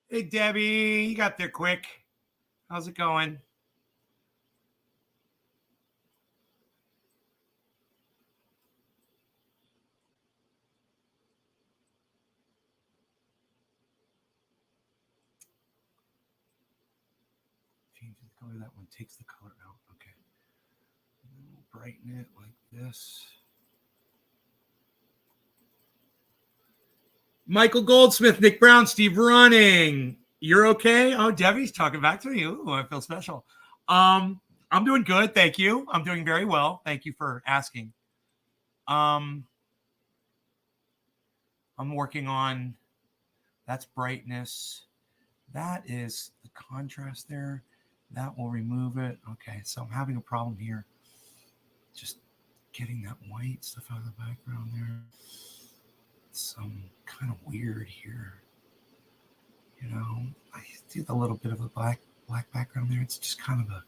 Hey, Debbie, you got there quick. How's it going? Change the color. That one takes the color out. Okay. We'll brighten it like this. Michael Goldsmith, Nick Brown, Steve Running. You're okay? Oh, Debbie's talking back to me. Ooh, I feel special. I'm doing good, thank you. I'm doing very well. Thank you for asking. I'm working on that's brightness. That is the contrast there. That will remove it. Okay, so I'm having a problem here. Just getting that white stuff out of the background there. Some kind of weird here. You know, I do a little bit of a black background there. It's just kind of a,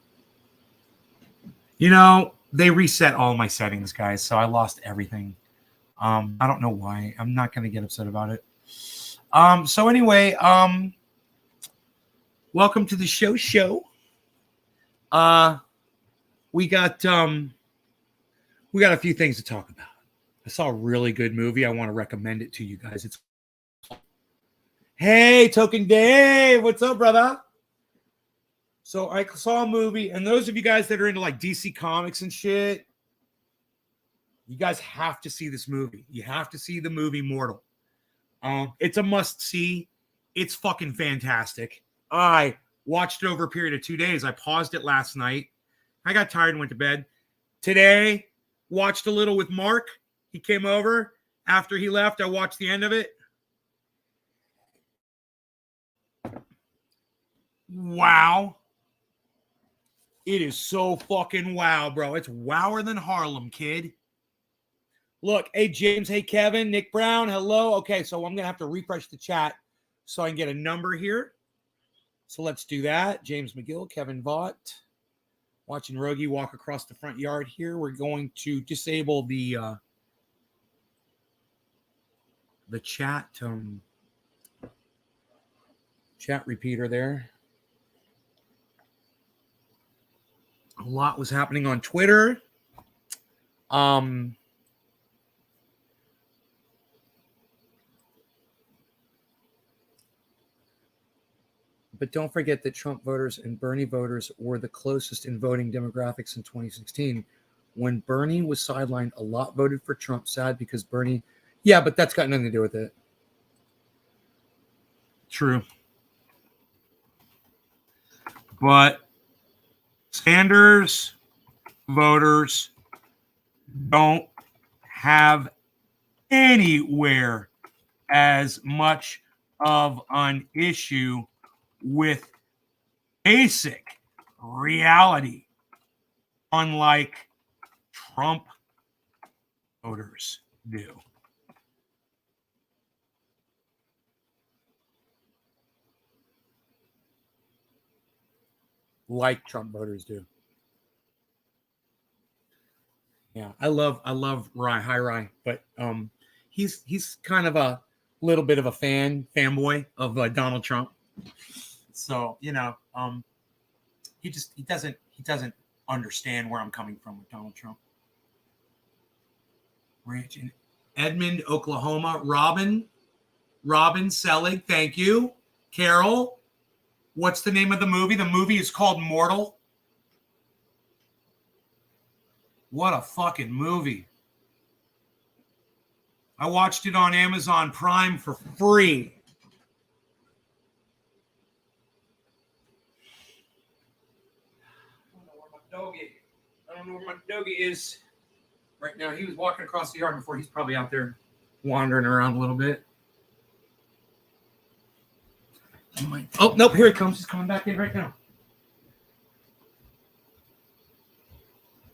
you know, they reset all my settings, guys, so I lost everything. I don't know why. I'm not going to get upset about it. So anyway, welcome to the show. We got a few things to talk about. I saw a really good movie. I want to recommend it to you guys. It's Hey, Token Dave, what's up, brother? So I saw a movie, and those of you guys that are into like DC Comics and shit, you guys have to see this movie. You have to see the movie Mortal. It's a must-see. It's fucking fantastic. I watched it over a period of 2 days. I paused it last night. I got tired and went to bed. Today, watched a little with Mark. He came over. After he left, I watched the end of it. Wow. It is so fucking wow, bro. It's wower than Harlem, kid. Look, hey, James, hey, Kevin, Nick Brown, hello. Okay, so I'm going to have to refresh the chat so I can get a number here. So let's do that. James McGill, Kevin Vaught. Watching Rogie walk across the front yard here. We're going to disable the chat repeater there. A lot was happening on Twitter. But don't forget that Trump voters and Bernie voters were the closest in voting demographics in 2016. When Bernie was sidelined, a lot voted for Trump. Sad because Bernie... Yeah, but that's got nothing to do with it. True. But Sanders voters don't have anywhere as much of an issue with basic reality, unlike Trump voters do. Like Trump voters do. Yeah, I love Rye. Hi, Rye. But he's kind of a little bit of a fanboy of Donald Trump. So he doesn't understand where I'm coming from with Donald Trump. Ranch in Edmond, Oklahoma. Robin Selig, thank you. Carol, what's the name of the movie? The movie is called Mortal. What a fucking movie. I watched it on Amazon Prime for free. I don't know where my doggy is right now. He was walking across the yard before. He's probably out there wandering around a little bit. Oh, nope, here he comes. He's coming back in right now.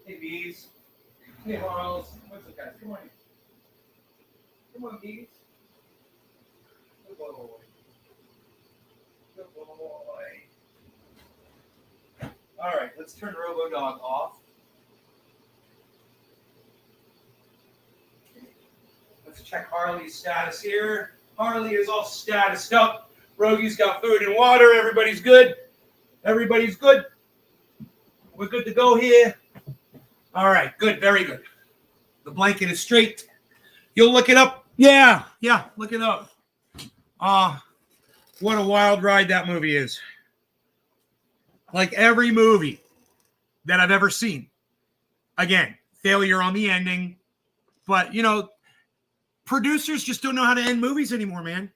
Hey, bees. Hey, Harls. What's up, guys? Come on in. Come on, bees. Good boy. Good boy. All right, let's turn RoboDog off. Let's check Harley's status here. Harley is all statused up. Rogi's got food and water. Everybody's good. Everybody's good. We're good to go here. All right, good, very good. The blanket is straight. You'll look it up. Yeah, look it up. What a wild ride that movie is. Like every movie that I've ever seen. Again, failure on the ending. But, you know, producers just don't know how to end movies anymore, man.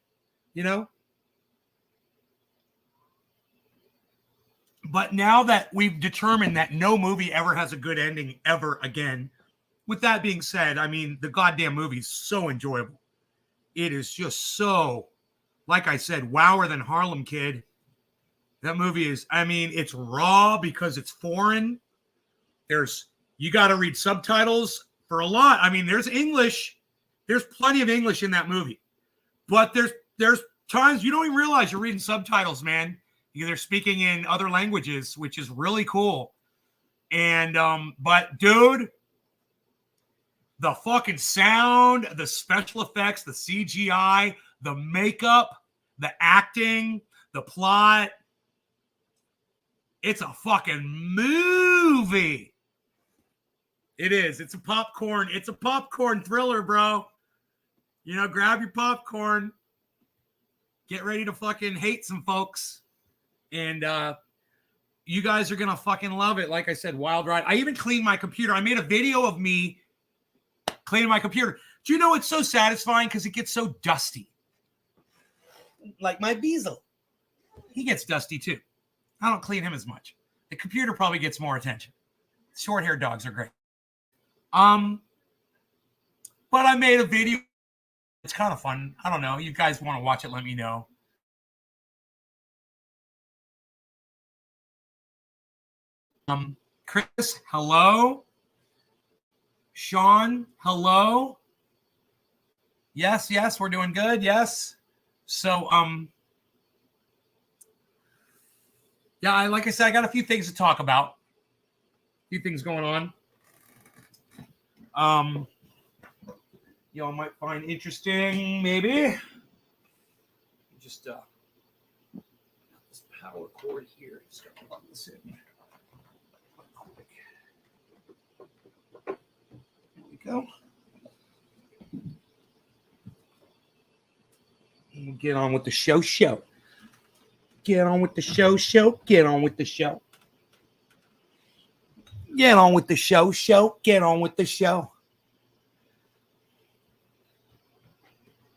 You know? But now that we've determined that no movie ever has a good ending ever again, with that being said, I mean, the goddamn movie is so enjoyable. It is just so, like I said, wower than Harlem Kid. That movie is, I mean, it's raw because it's foreign. You got to read subtitles for a lot. I mean, there's English. There's plenty of English in that movie. But there's times you don't even realize you're reading subtitles, man. They're speaking in other languages, which is really cool. And, but dude, the fucking sound, the special effects, the CGI, the makeup, the acting, the plot, it's a fucking movie. It is. It's a popcorn thriller, bro. You know, grab your popcorn. Get ready to fucking hate some folks. And you guys are going to fucking love it. Like I said, wild ride. I even cleaned my computer. I made a video of me cleaning my computer. Do you know it's so satisfying because it gets so dusty? Like my Beazle. He gets dusty too. I don't clean him as much. The computer probably gets more attention. Short-haired dogs are great. But I made a video. It's kind of fun. I don't know. You guys want to watch it, let me know. Chris, hello. Sean, hello. Yes, we're doing good. Yes. So, yeah, like I said, I got a few things to talk about. A few things going on. Y'all might find interesting, maybe. Just this power cord here. Just gotta plug this in. There we go. We'll get on with the show. Get on with the show. Get on with the show. Get on with the show. Get on with the show.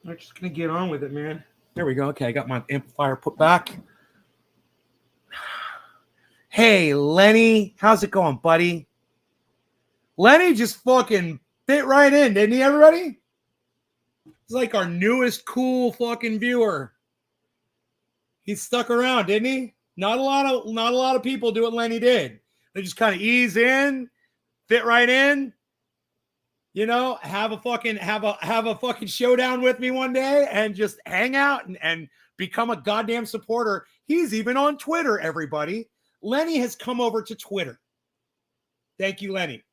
I'm just going to get on with it, man. There we go. Okay, I got my amplifier put back. Hey, Lenny. How's it going, buddy? Lenny just fucking fit right in, didn't he, everybody? He's like our newest cool fucking viewer. He stuck around, didn't he? Not a lot of people do what Lenny did. They just kind of ease in, fit right in. You know, have a fucking showdown with me one day and just hang out and become a goddamn supporter. He's even on Twitter, everybody. Lenny has come over to Twitter. Thank you, Lenny.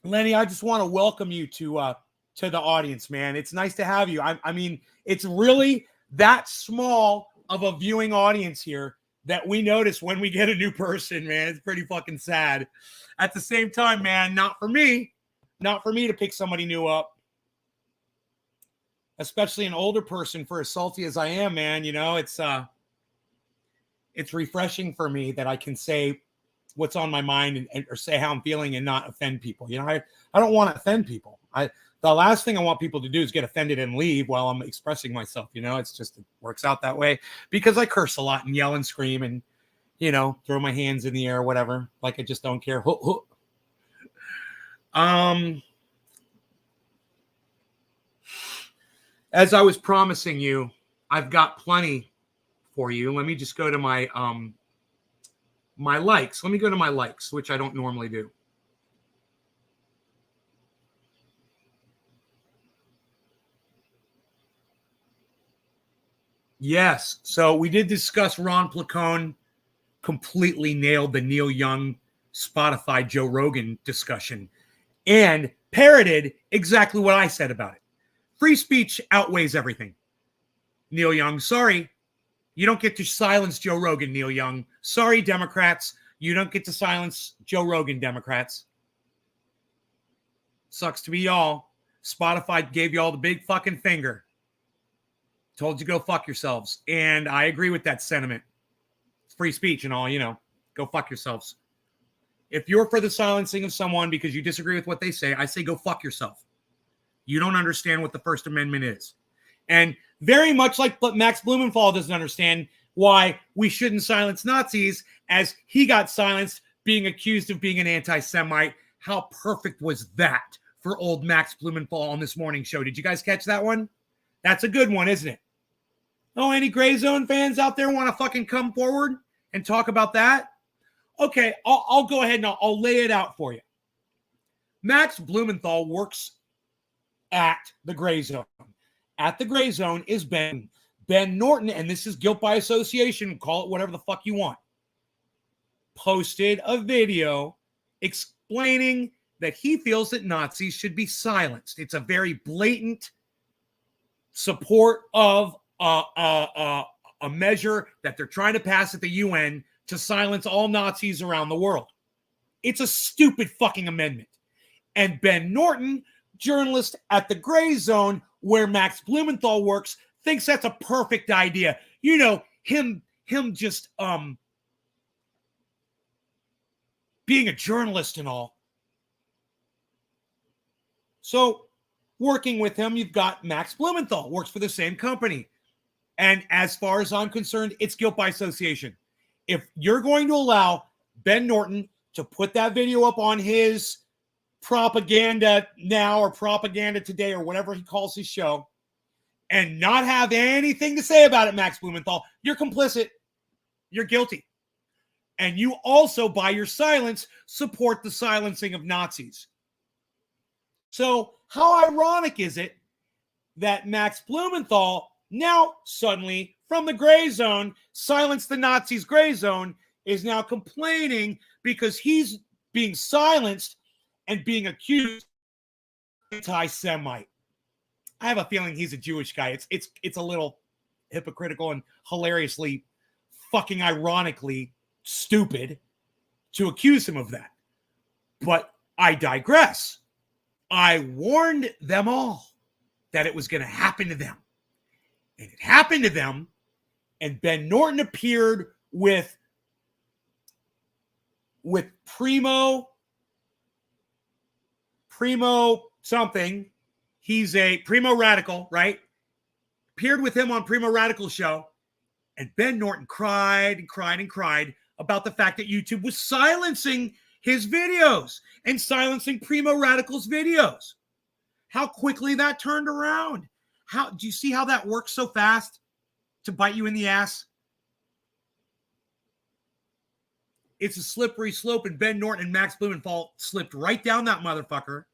Lenny, I just want to welcome you to the audience, man. It's nice to have you. I mean, it's really that small of a viewing audience here that we notice when we get a new person, man. It's pretty fucking sad. At the same time, man, not for me to pick somebody new up, especially an older person, for as salty as I am, man. You know, it's refreshing for me that I can say what's on my mind or say how I'm feeling and not offend people. You know, I don't want to offend people. The last thing I want people to do is get offended and leave while I'm expressing myself. You know, it works out that way because I curse a lot and yell and scream and, you know, throw my hands in the air, whatever. Like I just don't care. As I was promising you, I've got plenty for you. Let me just go to my my likes. Let me go to my likes, which I don't normally do. Yes. So we did discuss Ron Placone completely nailed the Neil Young Spotify Joe Rogan discussion and parroted exactly what I said about it. Free speech outweighs everything. Neil Young, sorry. You don't get to silence Joe Rogan, Neil Young. Sorry, Democrats. You don't get to silence Joe Rogan, Democrats. Sucks to be y'all. Spotify gave y'all the big fucking finger. Told you go fuck yourselves. And I agree with that sentiment. It's free speech and all, go fuck yourselves. If you're for the silencing of someone because you disagree with what they say, I say go fuck yourself. You don't understand what the First Amendment is. And very much like Max Blumenthal doesn't understand why we shouldn't silence Nazis, as he got silenced being accused of being an anti-Semite. How perfect was that for old Max Blumenthal on this morning show? Did you guys catch that one? That's a good one, isn't it? Oh, any Gray Zone fans out there want to fucking come forward and talk about that? Okay, I'll go ahead and I'll lay it out for you. Max Blumenthal works at the Gray Zone. At the Gray Zone is Ben Norton, and this is guilt by association. Call it whatever the fuck you want. Posted a video explaining that he feels that Nazis should be silenced. It's a very blatant support of a measure that they're trying to pass at the UN to silence all Nazis around the world. It's a stupid fucking amendment. And Ben Norton, journalist at the Gray Zone, where Max Blumenthal works, thinks that's a perfect idea. Him just being a journalist and all. So working with him, you've got Max Blumenthal, works for the same company. And as far as I'm concerned, it's guilt by association. If you're going to allow Ben Norton to put that video up on his Propaganda Now or Propaganda Today or whatever he calls his show and not have anything to say about it, Max Blumenthal, you're complicit. You're guilty. And you also, by your silence, support the silencing of Nazis. So how ironic is it that Max Blumenthal now suddenly, from the Gray Zone, Silence the Nazis Gray Zone, is now complaining because he's being silenced and being accused of anti-Semite. I have a feeling he's a Jewish guy. It's a little hypocritical and hilariously, fucking ironically stupid to accuse him of that. But I digress. I warned them all that it was going to happen to them. And it happened to them. And Ben Norton appeared with Primo something. He's a Primo Radical, right? Appeared with him on Primo Radical's show. And Ben Norton cried and cried and cried about the fact that YouTube was silencing his videos and silencing Primo Radical's videos. How quickly that turned around. Do you see how that works so fast to bite you in the ass? It's a slippery slope, and Ben Norton and Max Blumenthal slipped right down that motherfucker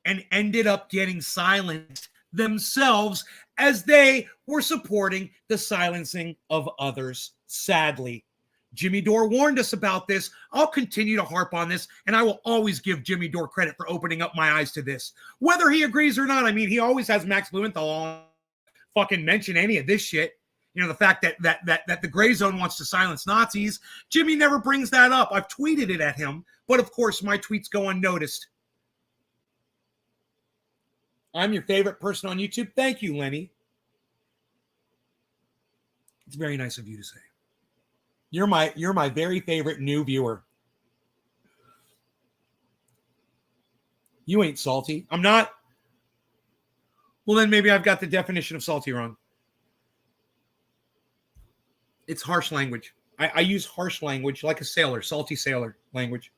and ended up getting silenced themselves as they were supporting the silencing of others, sadly. Jimmy Dore warned us about this. I'll continue to harp on this, and I will always give Jimmy Dore credit for opening up my eyes to this. Whether he agrees or not, I mean, he always has Max Blumenthal on fucking mention any of this shit. The fact that the Gray Zone wants to silence Nazis. Jimmy never brings that up. I've tweeted it at him, but of course my tweets go unnoticed. I'm your favorite person on YouTube. Thank you, Lenny. It's very nice of you to say. You're my very favorite new viewer. You ain't salty. I'm not. Well, then maybe I've got the definition of salty wrong. It's harsh language. I use harsh language like a sailor, salty sailor language.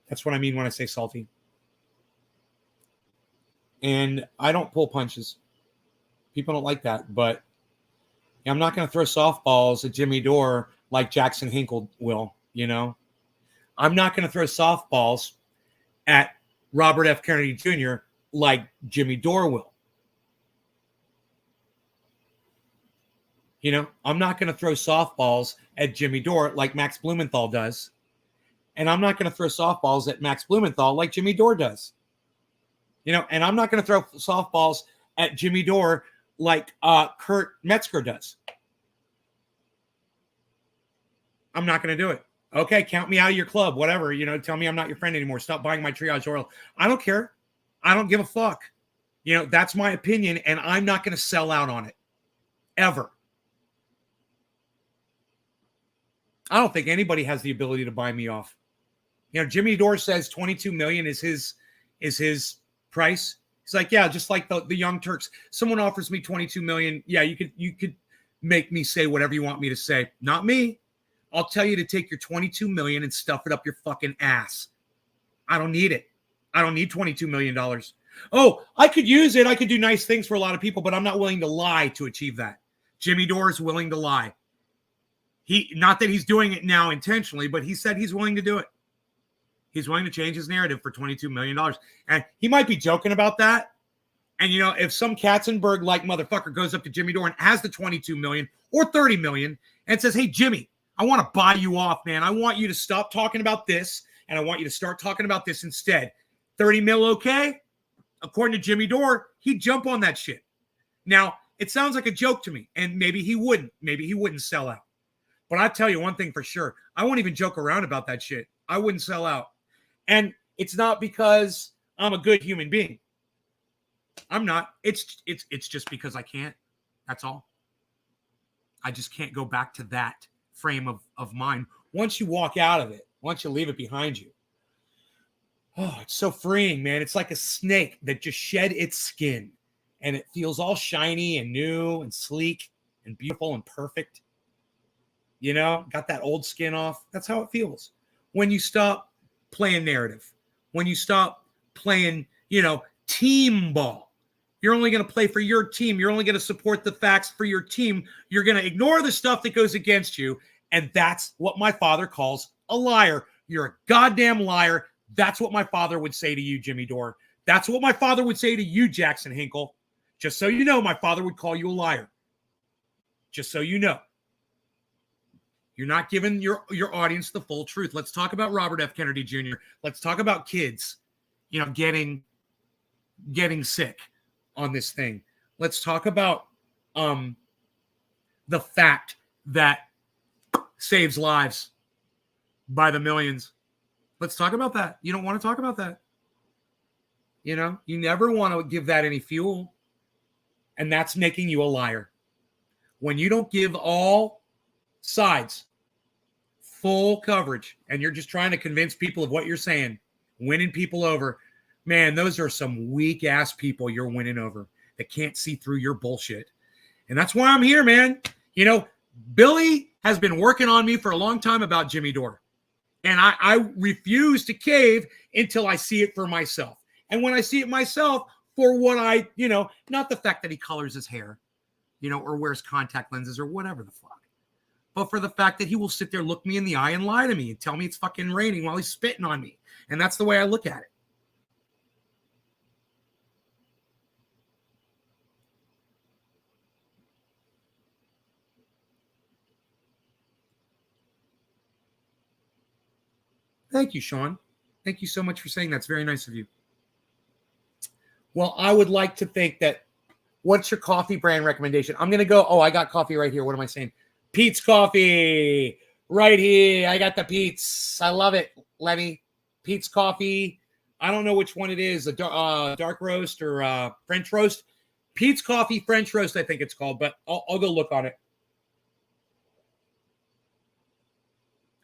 That's what I mean when I say salty. And I don't pull punches. People don't like that, but I'm not going to throw softballs at Jimmy Dore like Jackson Hinkle will, I'm not going to throw softballs at Robert F. Kennedy Jr. like Jimmy Dore will. I'm not going to throw softballs at Jimmy Dore like Max Blumenthal does. And I'm not going to throw softballs at Max Blumenthal like Jimmy Dore does. And I'm not going to throw softballs at Jimmy Dore like Kurt Metzger does. I'm not going to do it. Okay, count me out of your club, whatever. Tell me I'm not your friend anymore. Stop buying my triage oil. I don't care. I don't give a fuck. That's my opinion, and I'm not going to sell out on it. Ever. I don't think anybody has the ability to buy me off. Jimmy Dore says 22 million is his price. He's like, yeah, just like the Young Turks. Someone offers me 22 million. Yeah, you could make me say whatever you want me to say. Not me. I'll tell you to take your 22 million and stuff it up your fucking ass. I don't need it. I don't need $22 million. Oh, I could use it. I could do nice things for a lot of people, but I'm not willing to lie to achieve that. Jimmy Dore is willing to lie. Not that he's doing it now intentionally, but he said he's willing to do it. He's willing to change his narrative for $22 million. And he might be joking about that. And, if some Katzenberg-like motherfucker goes up to Jimmy Dore and has the 22 million or 30 million and says, hey, Jimmy, I want to buy you off, man. I want you to stop talking about this, and I want you to start talking about this instead. 30 mil, okay? According to Jimmy Dore, he'd jump on that shit. Now, it sounds like a joke to me, and maybe he wouldn't. Maybe he wouldn't sell out. But I tell you one thing for sure. I won't even joke around about that shit. I wouldn't sell out. And it's not because I'm a good human being. I'm not. It's just because I can't. That's all. I just can't go back to that frame of mind. Once you walk out of it, once you leave it behind you, oh, it's so freeing, man. It's like a snake that just shed its skin and it feels all shiny and new and sleek and beautiful and perfect. Got that old skin off. That's how it feels. When you stop playing narrative, when you stop playing, team ball, you're only going to play for your team. You're only going to support the facts for your team. You're going to ignore the stuff that goes against you. And that's what my father calls a liar. You're a goddamn liar. That's what my father would say to you, Jimmy Dore. That's what my father would say to you, Jackson Hinkle. Just so you know, my father would call you a liar. Just so you know. You're not giving your audience the full truth. Let's talk about Robert F. Kennedy Jr. Let's talk about kids, getting sick on this thing. Let's talk about the fact that saves lives by the millions. Let's talk about that. You don't want to talk about that. You never want to give that any fuel. And that's making you a liar. When you don't give all sides full coverage and you're just trying to convince people of what you're saying, winning people over, man, those are some weak ass people you're winning over that can't see through your bullshit. And that's why I'm here, man. Billy has been working on me for a long time about Jimmy Dore. And I refuse to cave until I see it for myself. And when I see it myself for what not the fact that he colors his hair, or wears contact lenses or whatever the fuck, but for the fact that he will sit there, look me in the eye and lie to me and tell me it's fucking raining while he's spitting on me. And that's the way I look at it. Thank you, Sean. Thank you so much for saying that's very nice of you. Well, I would like to think that, what's your coffee brand recommendation? I'm going to go, I got coffee right here. What am I saying? Pete's Coffee. Right here. I got the Pete's. I love it, Lenny. Pete's Coffee. I don't know which one it is, a dark roast or French roast. Pete's Coffee French roast, I think it's called, but I'll go look on it.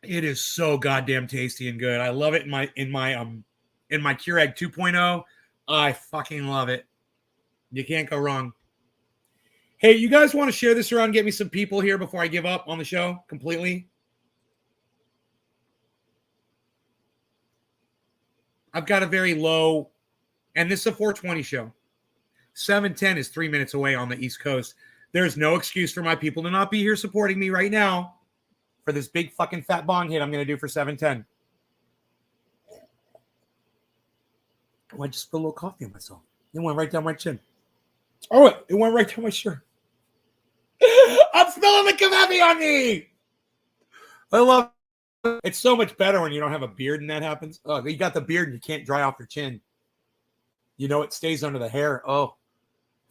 It is so goddamn tasty and good. I love it in my Keurig 2.0. I fucking love it. You can't go wrong. Hey, you guys want to share this around? Get me some people here before I give up on the show completely. I've got a very low, and this is a 420 show. 710 is 3 minutes away on the East Coast. There's no excuse for my people to not be here supporting me right now for this big fucking fat bong hit I'm going to do for 710. Oh, I just spilled a little coffee on myself. It went right down my chin. Oh, it went right down my shirt. I'm spilling the coffee on me. I love it. It's so much better when you don't have a beard and that happens. Oh, you got the beard and you can't dry off your chin. It stays under the hair. Oh,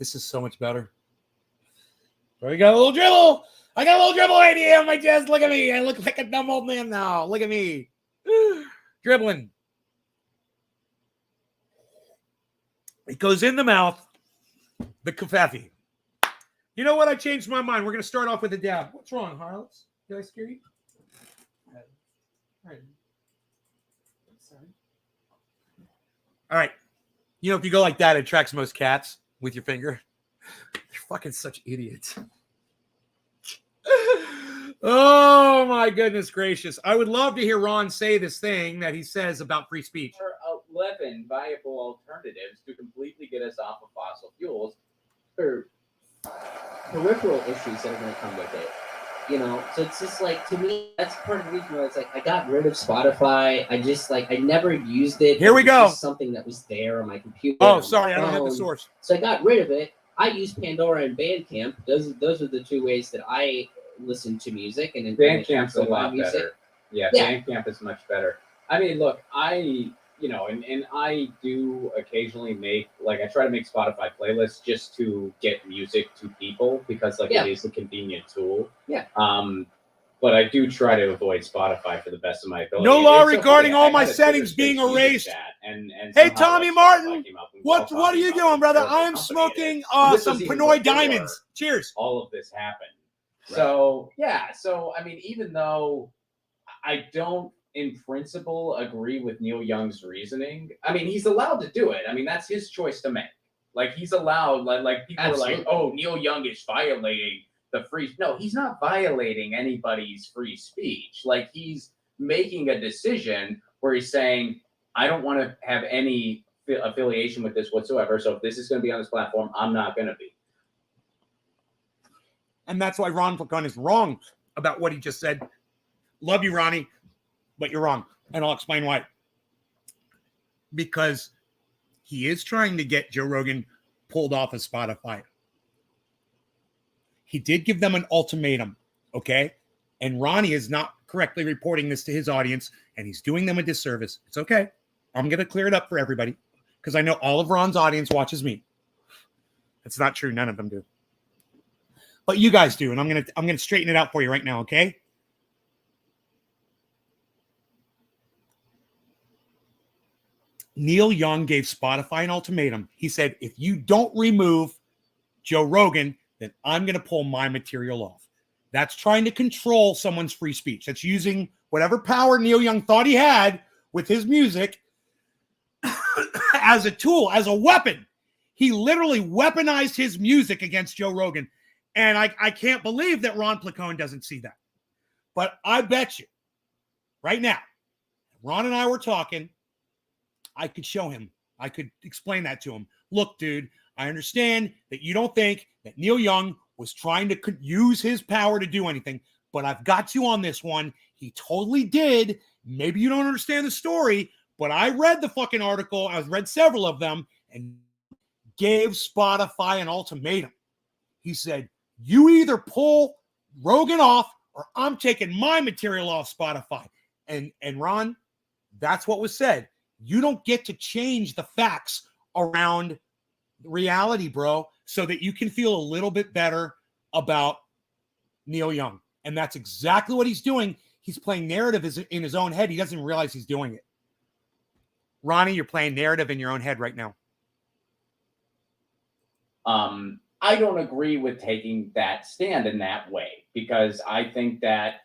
This is so much better. I got a little dribble. I got a little dribble idea on my chest. Look at me. I look like a dumb old man now. Look at me. Dribbling. It goes in the mouth. The kafefe. You know what? I changed my mind. We're going to start off with a dab. What's wrong, Harlots? Did I scare you? All right. Sorry. All right. You know, if you go like that, it attracts most cats with your finger. You're fucking such idiots. Oh, my goodness gracious. I would love to hear Ron say this thing that he says about free speech. 11 viable alternatives to completely get us off of fossil fuels for peripheral issues that are going to come with it. You know, so it's just like, to me, that's part of the reason why it's like I got rid of Spotify. I just I never used it. Here we go. Just something that was there on my computer. Oh, sorry, I don't have the source. So I got rid of it. I use Pandora and Bandcamp. Those are the two ways that I listen to music. And Bandcamp's a lot better. Yeah, Bandcamp is much better. I mean, look, and I do occasionally I try to make Spotify playlists just to get music to people because it is a convenient tool. Yeah. But I do try to avoid Spotify for the best of my ability. No law regarding all my settings being erased. And hey, Tommy Martin, what are you doing, brother? I am smoking some Pinoy Diamonds. Cheers. All of this happened. Right. So, I mean, even though I don't in principle agree with Neil Young's reasoning, I mean, he's allowed to do it. I mean, that's his choice to make. Like, he's allowed, like people Absolutely. Are like, oh, Neil Young is violating the free. No, he's not violating anybody's free speech. Like, he's making a decision where he's saying, I don't want to have any affiliation with this whatsoever. So if this is going to be on this platform, I'm not going to be. And that's why Ron Placon is wrong about what he just said. Love you, Ronnie, but you're wrong. And I'll explain why. Because he is trying to get Joe Rogan pulled off of Spotify. He did give them an ultimatum, okay? And Ronnie is not correctly reporting this to his audience, and he's doing them a disservice. It's okay. I'm going to clear it up for everybody because I know all of Ron's audience watches me. It's not true. None of them do. But you guys do, and I'm going to straighten it out for you right now, okay? Neil Young gave Spotify an ultimatum. He said, if you don't remove Joe Rogan, then I'm going to pull my material off. That's trying to control someone's free speech. That's using whatever power Neil Young thought he had with his music as a tool, as a weapon. He literally weaponized his music against Joe Rogan. And I can't believe that Ron Placone doesn't see that. But I bet you, right now, Ron and I were talking, I could show him. I could explain that to him. Look, dude, I understand that you don't think that Neil Young was trying to use his power to do anything, but I've got you on this one. He totally did. Maybe you don't understand the story, but I read the fucking article. I've read several of them and gave Spotify an ultimatum. He said, you either pull Rogan off or I'm taking my material off Spotify. And Ron, that's what was said. You don't get to change the facts around reality, bro, so that you can feel a little bit better about Neil Young. And that's exactly what he's doing. He's playing narrative in his own head. He doesn't realize he's doing it. Ronnie, you're playing narrative in your own head right now. I don't agree with taking that stand in that way because I think that,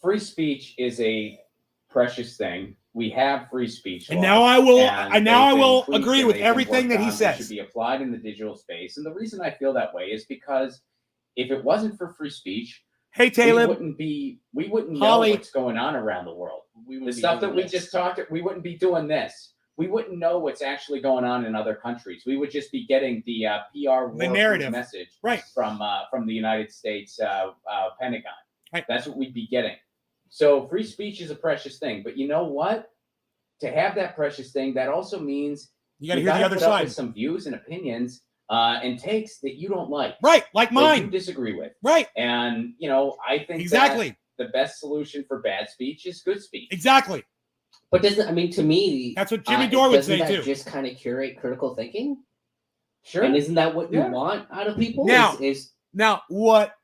free speech is a precious thing. We have free speech laws, and now I will agree with everything that he says. Should be applied in the digital space, and the reason I feel that way is because if it wasn't for free speech, hey Taylor, we wouldn't know what's going on around the world. The stuff that we just talked, we wouldn't be doing this. We wouldn't know what's actually going on in other countries. We would just be getting the PR the narrative message right from the United States Pentagon. Right. That's what we'd be getting. So free speech is a precious thing, but you know what? To have that precious thing, that also means you got to hear the other side. With some views and opinions and takes that you don't like, right? Like mine, that you disagree with, right? And I think exactly the best solution for bad speech is good speech. Exactly. But to me, that's what Jimmy Dore would say that too. Just kind of curate critical thinking. Sure. And isn't that what you Yeah. want out of people? Now- Is Now, what's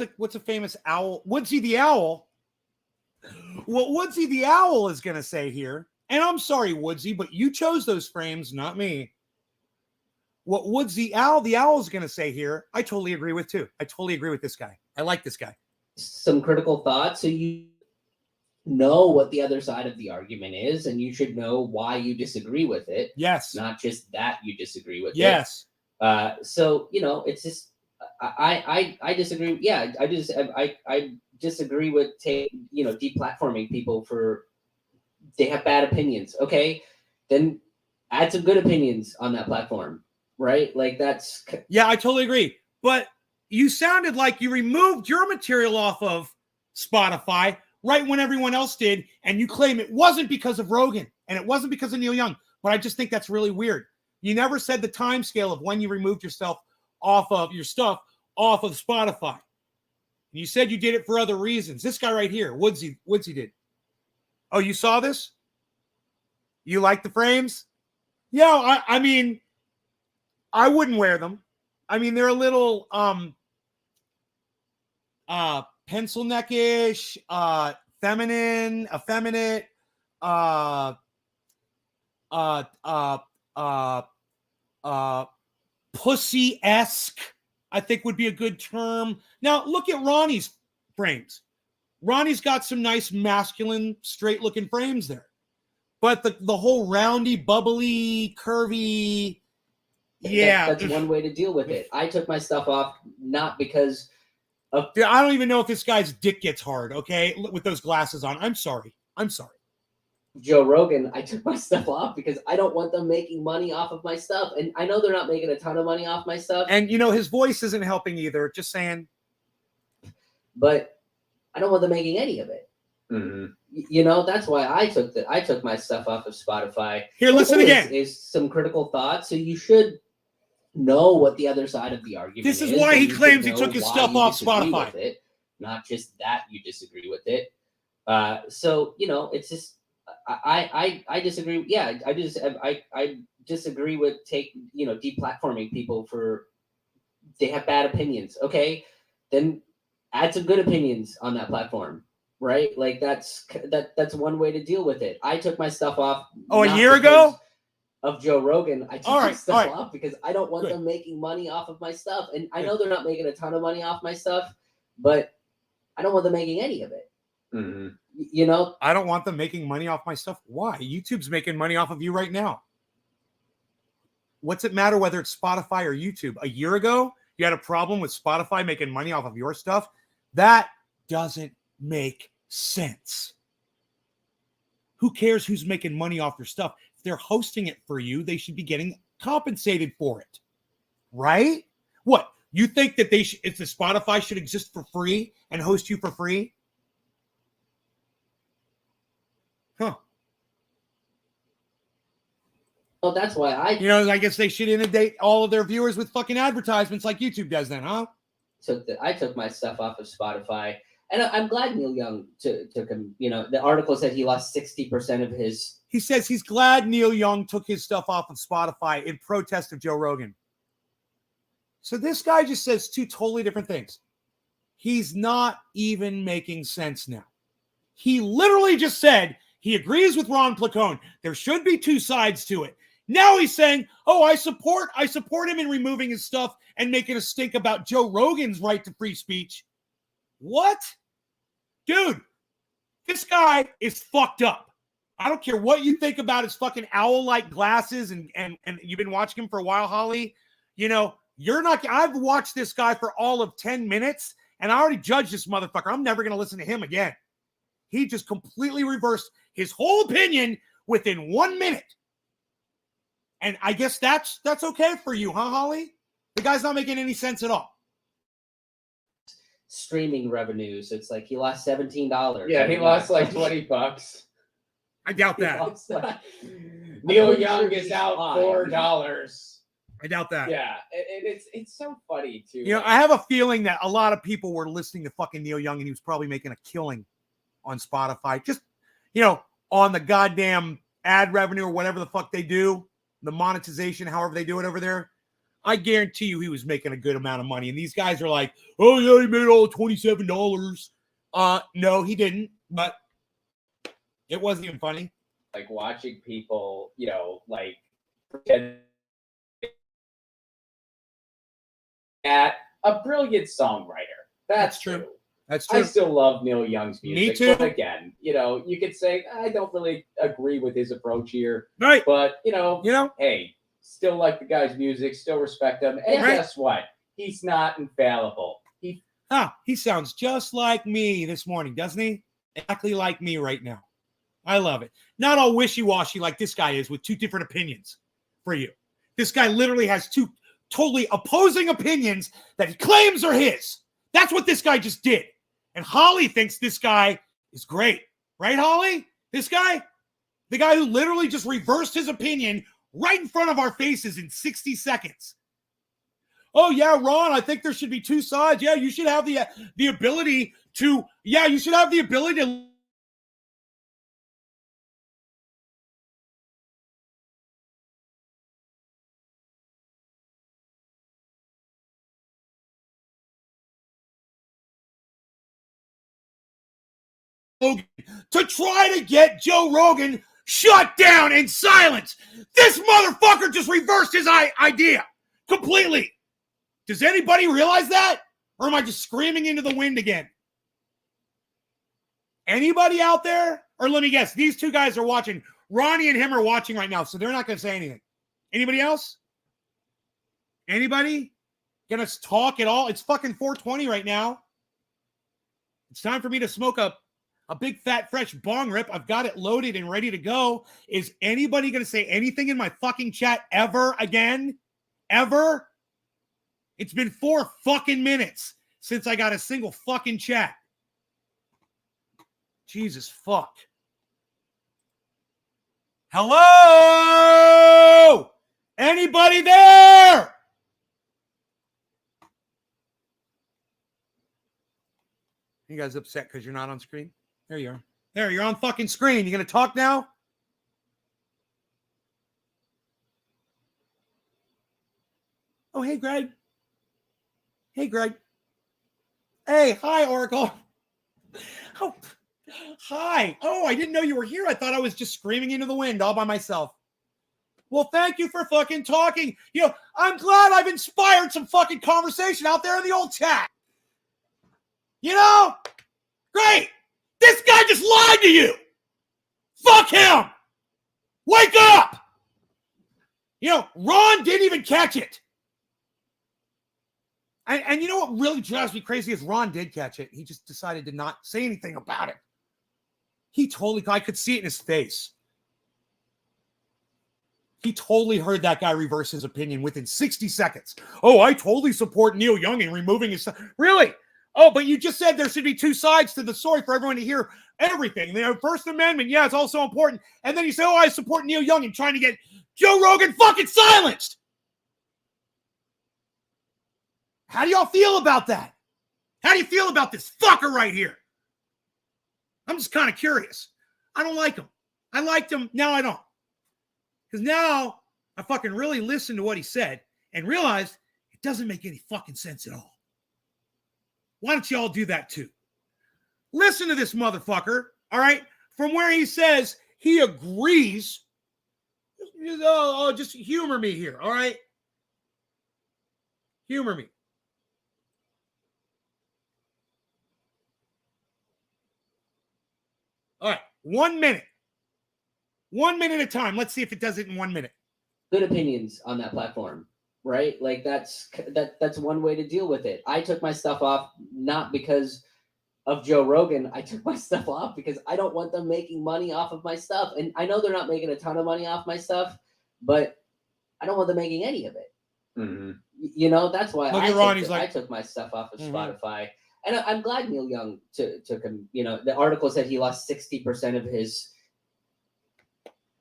a famous owl? Woodsy the Owl. What Woodsy the Owl is going to say here, and I'm sorry, Woodsy, but you chose those frames, not me. What Woodsy the Owl is going to say here, I totally agree with too. I totally agree with this guy. I like this guy. some critical thought, so you know what the other side of the argument is, and you should know why you disagree with it, Yes. not just that you disagree with it. Yes. So it's just I disagree. Yeah, I disagree with deplatforming people for they have bad opinions. Okay, then add some good opinions on that platform, right? Like that's Yeah, I totally agree. But you sounded like you removed your material off of Spotify right when everyone else did, and you claim it wasn't because of Rogan and it wasn't because of Neil Young. But I just think that's really weird. You never said the time scale of when you removed yourself off of your stuff off of Spotify. You said you did it for other reasons. This guy right here, Woodsy did. Oh, you saw this? You like the frames? Yeah, I mean, I wouldn't wear them. I mean, they're a little pencil neckish, feminine, effeminate, pussy-esque, I think would be a good term. Now, look at Ronnie's frames. Ronnie's got some nice masculine, straight-looking frames there. But the whole roundy, bubbly, curvy, yeah. that's one way to deal with it. I took my stuff off not because of Dude, I don't even know if this guy's dick gets hard, okay, with those glasses on. I'm sorry. Joe Rogan. I took my stuff off because I don't want them making money off of my stuff. And I know they're not making a ton of money off my stuff. And, his voice isn't helping either. Just saying. But I don't want them making any of it. Mm-hmm. That's why I took my stuff off of Spotify. Here, listen again. Is some critical thought. So you should know what the other side of the argument is. This is why he and you claims should he took know his why stuff you off disagree Spotify. with it, not just that you disagree with it. So it's just I disagree. Yeah, I disagree with deplatforming people for they have bad opinions. Okay, then add some good opinions on that platform. Right, like that's one way to deal with it. I took my stuff off. Oh, a year ago? Of Joe Rogan, I took All my right, stuff all right. off because I don't want Good. them making money off of my stuff, and I Good. know they're not making a ton of money off my stuff, but I don't want them making any of it. Mm-hmm. I don't want them making money off my stuff. Why? YouTube's making money off of you right now. What's it matter whether it's Spotify or YouTube? A year ago, you had a problem with Spotify making money off of your stuff? That doesn't make sense. Who cares who's making money off your stuff? If they're hosting it for you, they should be getting compensated for it. Right? What? You think that if the Spotify should exist for free and host you for free? Huh. Well, that's why I guess they should inundate all of their viewers with fucking advertisements like YouTube does then, huh? I took my stuff off of Spotify. And I'm glad Neil Young took him. The article said he lost 60% of his. He says he's glad Neil Young took his stuff off of Spotify in protest of Joe Rogan. So this guy just says two totally different things. He's not even making sense now. He literally just said he agrees with Ron Placone. There should be two sides to it. Now he's saying, oh, I support him in removing his stuff and making a stink about Joe Rogan's right to free speech. What? Dude, this guy is fucked up. I don't care what you think about his fucking owl-like glasses and you've been watching him for a while, Holly. You're not. I've watched this guy for all of 10 minutes and I already judged this motherfucker. I'm never going to listen to him again. He just completely reversed his whole opinion within 1 minute. And I guess that's okay for you, huh, Holly? The guy's not making any sense at all. Streaming revenues. It's like he lost $17. Yeah, he lost like $20. I doubt that. Neil Young is out $4. I doubt that. Yeah, and it's so funny too. I have a feeling that a lot of people were listening to fucking Neil Young and he was probably making a killing on Spotify. Just, on the goddamn ad revenue or whatever the fuck they do, the monetization, however they do it over there, I guarantee you he was making a good amount of money. And these guys are like, oh, yeah, he made all $27. No, he didn't, but it wasn't even funny. Like watching people, you know, like pretend at a brilliant songwriter. That's true. true. That's true. I still love Neil Young's music. Me too. But again, you know, you could say I don't really agree with his approach here. Right. But you know, You know, hey, still like the guy's music, still respect him. And Right. guess what? He's not infallible. he sounds just like me this morning, doesn't he? Exactly like me right now. I love it. Not all wishy-washy like this guy is with two different opinions for you. This guy literally has two totally opposing opinions that he claims are his. That's what this guy just did. And Holly thinks this guy is great. Right, Holly? This guy? The guy who literally just reversed his opinion right in front of our faces in 60 seconds. Oh, yeah, Ron, I think there should be two sides. Yeah, you should have the ability to, you should have the ability to to try to get Joe Rogan shut down and silenced. This motherfucker just reversed his idea completely. Does anybody realize that? Or am I just screaming into the wind again? Anybody out there? Or let me guess, these two guys are watching. Ronnie and him are watching right now, so they're not going to say anything. Anybody else? Anybody going to talk at all? It's fucking 4:20 right now. It's time for me to smoke a big fat fresh bong rip. I've got it loaded and ready to go. Is anybody going to say anything in my fucking chat ever again? Ever? It's been 4 fucking minutes since I got a single fucking chat. Jesus fuck. Hello? Anybody there? You guys upset because you're not on screen? There you are. There, you're on fucking screen. You gonna talk now? Oh, hey, Greg. Hey, Greg. Hey, hi, Oracle. Oh, hi. Oh, I didn't know you were here. I thought I was just screaming into the wind all by myself. Well, thank you for fucking talking. You know, I'm glad I've inspired some fucking conversation out there in the old chat. You know? Great. This guy just lied to you. Fuck him. Wake up. You know, Ron didn't even catch it. And you know what really drives me crazy is Ron did catch it. He just decided to not say anything about it. I could see it in his face. He totally heard that guy reverse his opinion within 60 seconds. Oh, I totally support Neil Young in removing his... Really? Oh, but you just said there should be two sides to the story for everyone to hear everything. The First Amendment, yeah, it's also important. And then you say, oh, I support Neil Young in trying to get Joe Rogan fucking silenced. How do y'all feel about that? How do you feel about this fucker right here? I'm just kind of curious. I don't like him. I liked him. Now I don't. Because now I fucking really listened to what he said and realized it doesn't make any fucking sense at all. Why don't you all do that too? Listen to this motherfucker, all right? From where he says he agrees. Just humor me here, all right? Humor me. All right, 1 minute. 1 minute at a time. Let's see if it does it in 1 minute. Good opinions on that platform, right? Like that's one way to deal with it. I took my stuff off not because of Joe Rogan. I took my stuff off because I don't want them making money off of my stuff. And I know they're not making a ton of money off my stuff, but I don't want them making any of it. Mm-hmm. You know, that's why I took my stuff off of Spotify. And I'm glad Neil Young took him. You know, the article said he lost 60% of his.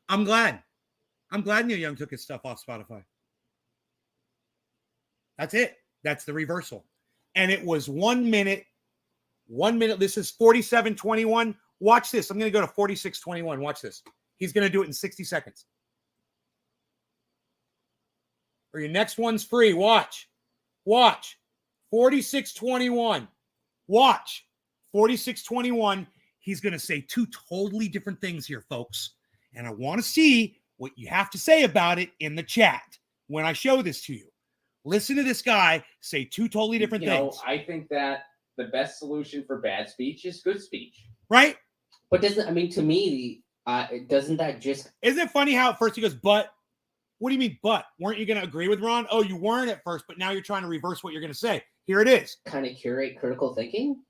I'm glad Neil Young took his stuff off Spotify. That's it. That's the reversal. And it was 1 minute. 1 minute. This is 47:21. Watch this. I'm going to go to 4621. Watch this. He's going to do it in 60 seconds. Or your next one's free. Watch. 4621. Watch. 4621. He's going to say two totally different things here, folks. And I want to see what you have to say about it in the chat when I show this to you. Listen to this guy say two totally different things. I think that the best solution for bad speech is good speech. Right? But to me, doesn't that just... Isn't it funny how at first he goes, but? What do you mean, but? Weren't you going to agree with Ron? Oh, you weren't at first, but now you're trying to reverse what you're going to say. Here it is. Kind of curate critical thinking?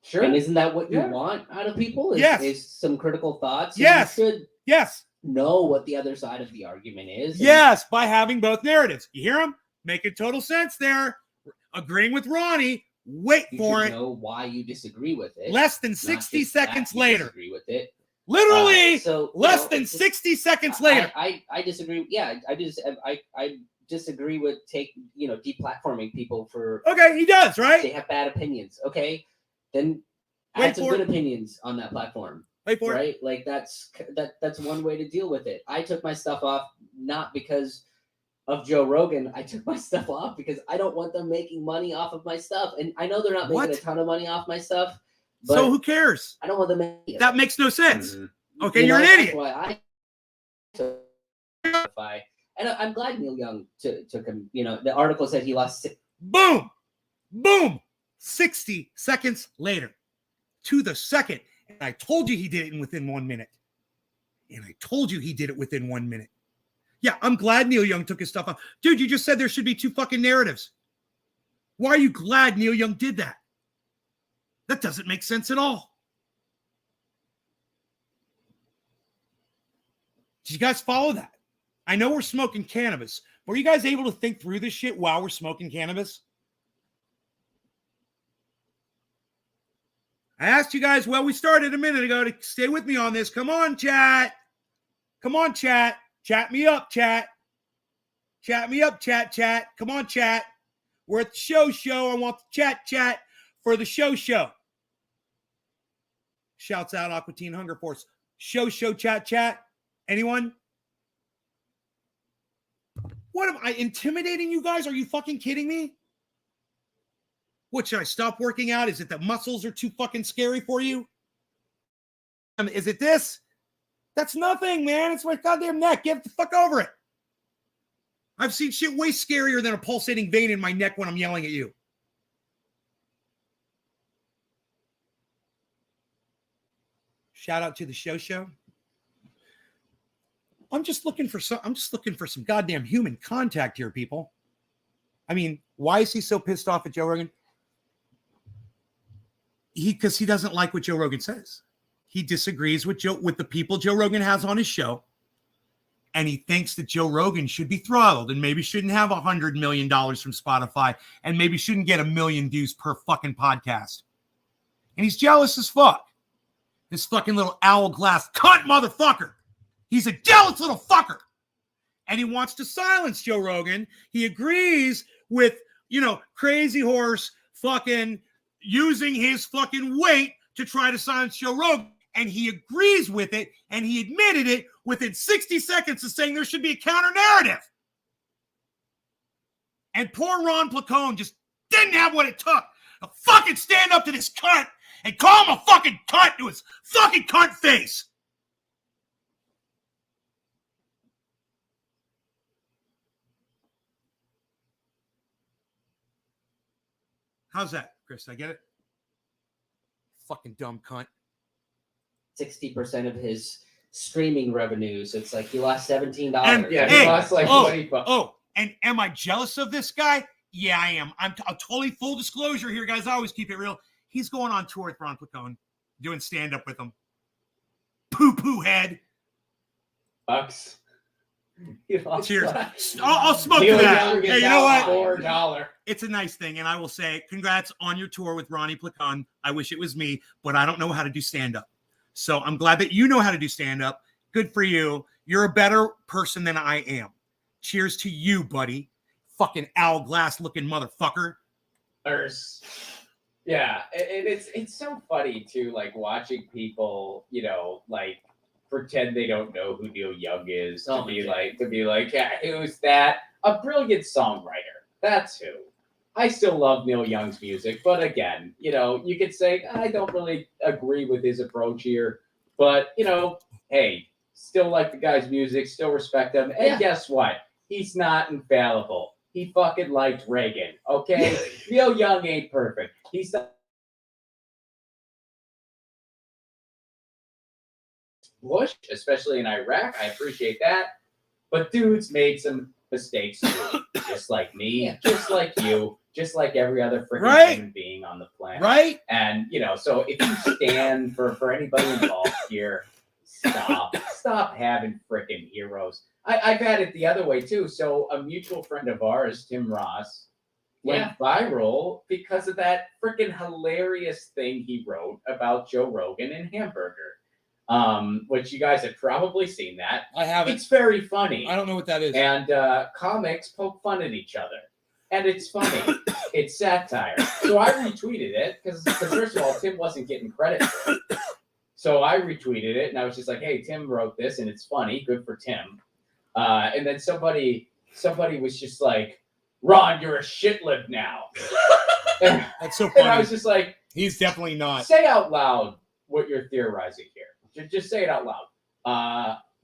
Sure. And isn't that what you want out of people? Is some critical thoughts? Yes. You should Yes. know what the other side of the argument is. Yes, by having both narratives. You hear him? Making total sense there. Agreeing with Ronnie. Wait for it. Know why you disagree with it. Less than 60 seconds later. Disagree with it. Literally less than 60 seconds later. I disagree. Yeah, I disagree with deplatforming people for. Okay, he does, right? They have bad opinions. Okay, then add some good opinions on that platform. Wait for it. Right, like that's one way to deal with it. I took my stuff off not because of Joe Rogan. I took my stuff off because I don't want them making money off of my stuff, and I know they're not making a ton of money off my stuff. But so who cares? I don't want them making it. That makes no sense. Mm-hmm. Okay, you're an idiot. That's why and I'm glad Neil Young took him. The article said he lost. Boom, 60 seconds later, to the second. And I told you he did it within 1 minute. Yeah, I'm glad Neil Young took his stuff off. Dude, you just said there should be two fucking narratives. Why are you glad Neil Young did that? That doesn't make sense at all. Did you guys follow that? I know we're smoking cannabis. Were you guys able to think through this shit while we're smoking cannabis? I asked you guys, we started a minute ago to stay with me on this. Come on, chat. Chat me up, chat. Chat me up, chat. Come on, chat. We're at the show. I want the chat for the show. Shouts out Aqua Teen Hunger Force. Show, chat. Anyone? What, am I intimidating you guys? Are you fucking kidding me? What, should I stop working out? Is it that muscles are too fucking scary for you? Is it this? That's nothing, man. It's my goddamn neck. Get the fuck over it. I've seen shit way scarier than a pulsating vein in my neck when I'm yelling at you. Shout out to the show. I'm just looking for some goddamn human contact here, people. I mean, why is he so pissed off at Joe Rogan? Because he doesn't like what Joe Rogan says. He disagrees with the people Joe Rogan has on his show. And he thinks that Joe Rogan should be throttled and maybe shouldn't have $100 million from Spotify and maybe shouldn't get 1 million views per fucking podcast. And he's jealous as fuck. This fucking little hourglass cunt motherfucker. He's a jealous little fucker. And he wants to silence Joe Rogan. He agrees with, Crazy Horse fucking using his fucking weight to try to silence Joe Rogan. And he agrees with it. And he admitted it within 60 seconds of saying there should be a counter narrative. And poor Ron Placone just didn't have what it took to fucking stand up to this cunt and call him a fucking cunt to his fucking cunt face. How's that, Chris? Did I get it? Fucking dumb cunt. 60% of his streaming revenue. So it's like he lost $17. And, Yeah, he lost like 20 bucks. Oh, and am I jealous of this guy? Yeah, I am. I'm totally full disclosure here, guys. I always keep it real. He's going on tour with Ron Placone, doing stand-up with him. Poo-poo head. Bucks. Cheers. I'll smoke to that. Hey, you know what? $4. It's a nice thing, and I will say congrats on your tour with Ronnie Placone. I wish it was me, but I don't know how to do stand-up. So I'm glad that you know how to do stand-up. Good for you. You're a better person than I am. Cheers to you, buddy. Fucking hourglass-looking motherfucker. Yeah, and it's so funny too, like watching people, like pretend they don't know who Neil Young is Oh to my be God. like, yeah, who's that? A brilliant songwriter. That's who. I still love Neil Young's music, but again, you could say I don't really agree with his approach here, but hey, still like the guy's music, still respect him, and Yeah. guess what? He's not infallible. He fucking liked Reagan, okay? Neil Young ain't perfect. He's not Bush, especially in Iraq. I appreciate that. But dude's made some mistakes too. Just like me, Yeah. just like you, just like every other freaking Right. human being on the planet. Right? And so if you stand for anybody involved here, stop having freaking heroes. I've had it the other way too. So a mutual friend of ours, Tim Ross, went viral because of that freaking hilarious thing he wrote about Joe Rogan and Hamburger. Which you guys have probably seen that. I haven't. It's very funny. I don't know what that is. And comics poke fun at each other. And it's funny. It's satire. So I retweeted it because first of all, Tim wasn't getting credit for it. So I retweeted it and I was just like, hey, Tim wrote this and it's funny. Good for Tim. And then somebody was just like, Ron, you're a shitlib now. That's so funny. And I was just like, he's definitely not. Say out loud what you're theorizing here. Just say it out loud.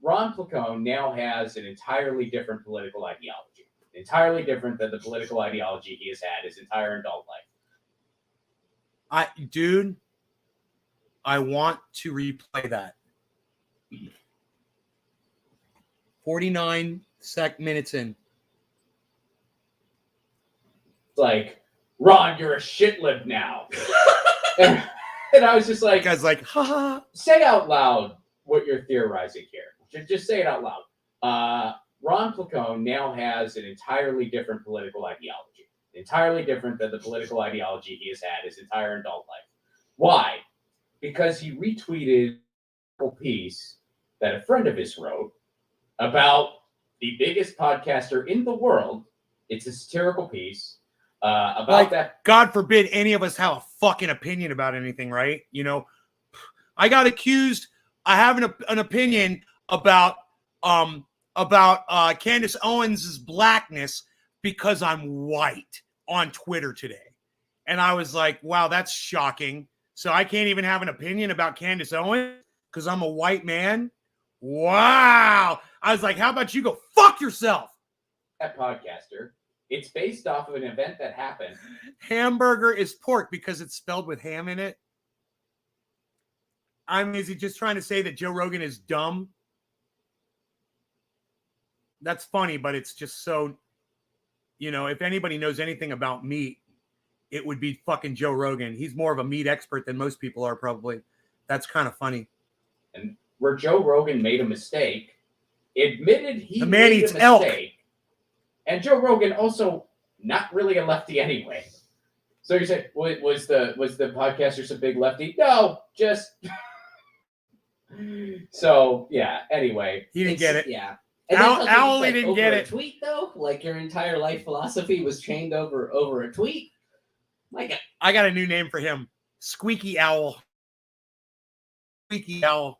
Ron Placone now has an entirely different political ideology, entirely different than the political ideology he has had his entire adult life. Dude, I want to replay that. 49 minutes in. It's like, Ron, you're a shitlib now. And I was just like, guy's like, ha. Say out loud what you're theorizing here. Just say it out loud. Ron Placone now has an entirely different political ideology, entirely different than the political ideology he has had his entire adult life. Why? Because he retweeted a piece that a friend of his wrote about the biggest podcaster in the world. It's a satirical piece. About that. God forbid any of us have a fucking opinion about anything, right? I got accused of having an opinion about Candace Owens' blackness because I'm white on Twitter today. And I was like, wow, that's shocking. So I can't even have an opinion about Candace Owens because I'm a white man? Wow. I was like, how about you go fuck yourself? That podcaster. It's based off of an event that happened. Hamburger is pork because it's spelled with ham in it. I mean, is he just trying to say that Joe Rogan is dumb? That's funny, but it's just so, if anybody knows anything about meat, it would be fucking Joe Rogan. He's more of a meat expert than most people are, probably. That's kind of funny. And where Joe Rogan made a mistake, admitted he man made eats a mistake. elk. And Joe Rogan also not really a lefty anyway. So you say, was the podcaster a big lefty? No, just so yeah. Anyway, He didn't get it. Yeah. Owly didn't get it. A tweet though, like your entire life philosophy was chained over a tweet. My God. I got a new name for him: Squeaky Owl. Squeaky Owl.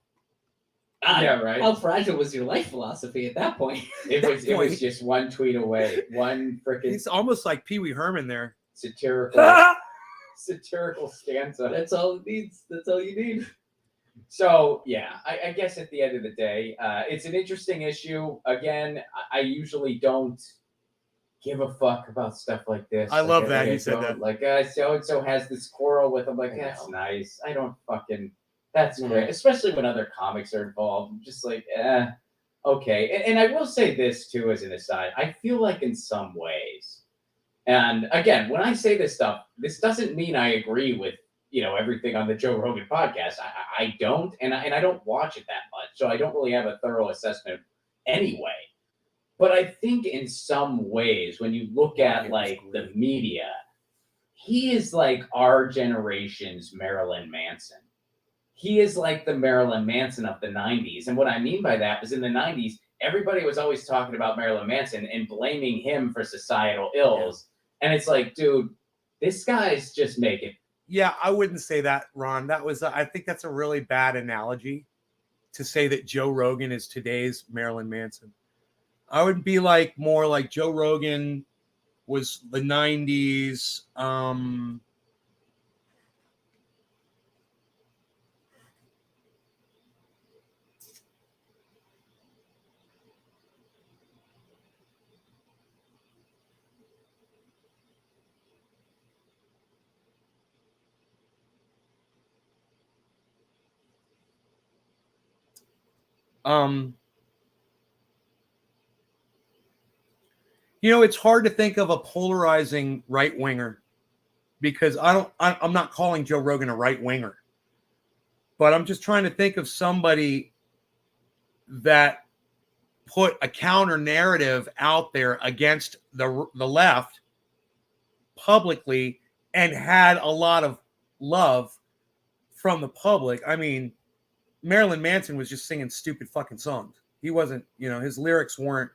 Yeah, right. How fragile was your life philosophy at that point? It was just one tweet away. One freaking. He's almost like Pee Wee Herman there. Satirical stanza. That's all it needs. That's all you need. So yeah, I guess at the end of the day, it's an interesting issue. Again, I usually don't give a fuck about stuff like this. I love that he said that. Like, so and so has this quarrel with him. Like, that's nice. I don't fucking. That's great, especially when other comics are involved. I'm just like, okay. And I will say this too, as an aside. I feel like in some ways, and again, when I say this stuff, this doesn't mean I agree with everything on the Joe Rogan podcast. I don't, and I don't watch it that much, so I don't really have a thorough assessment anyway. But I think in some ways, when you look at like the media, he is like our generation's Marilyn Manson. He is like the Marilyn Manson of the 90s. And what I mean by that is in the 90s, everybody was always talking about Marilyn Manson and blaming him for societal ills. Yeah. And it's like, dude, this guy's just making Yeah, I wouldn't say that, Ron. That was, I think that's a really bad analogy to say that Joe Rogan is today's Marilyn Manson. I would be like more like Joe Rogan was the 90s. It's hard to think of a polarizing right winger because I'm not calling Joe Rogan a right winger, but I'm just trying to think of somebody that put a counter narrative out there against the left publicly and had a lot of love from the public. I mean, Marilyn Manson was just singing stupid fucking songs. He wasn't, his lyrics weren't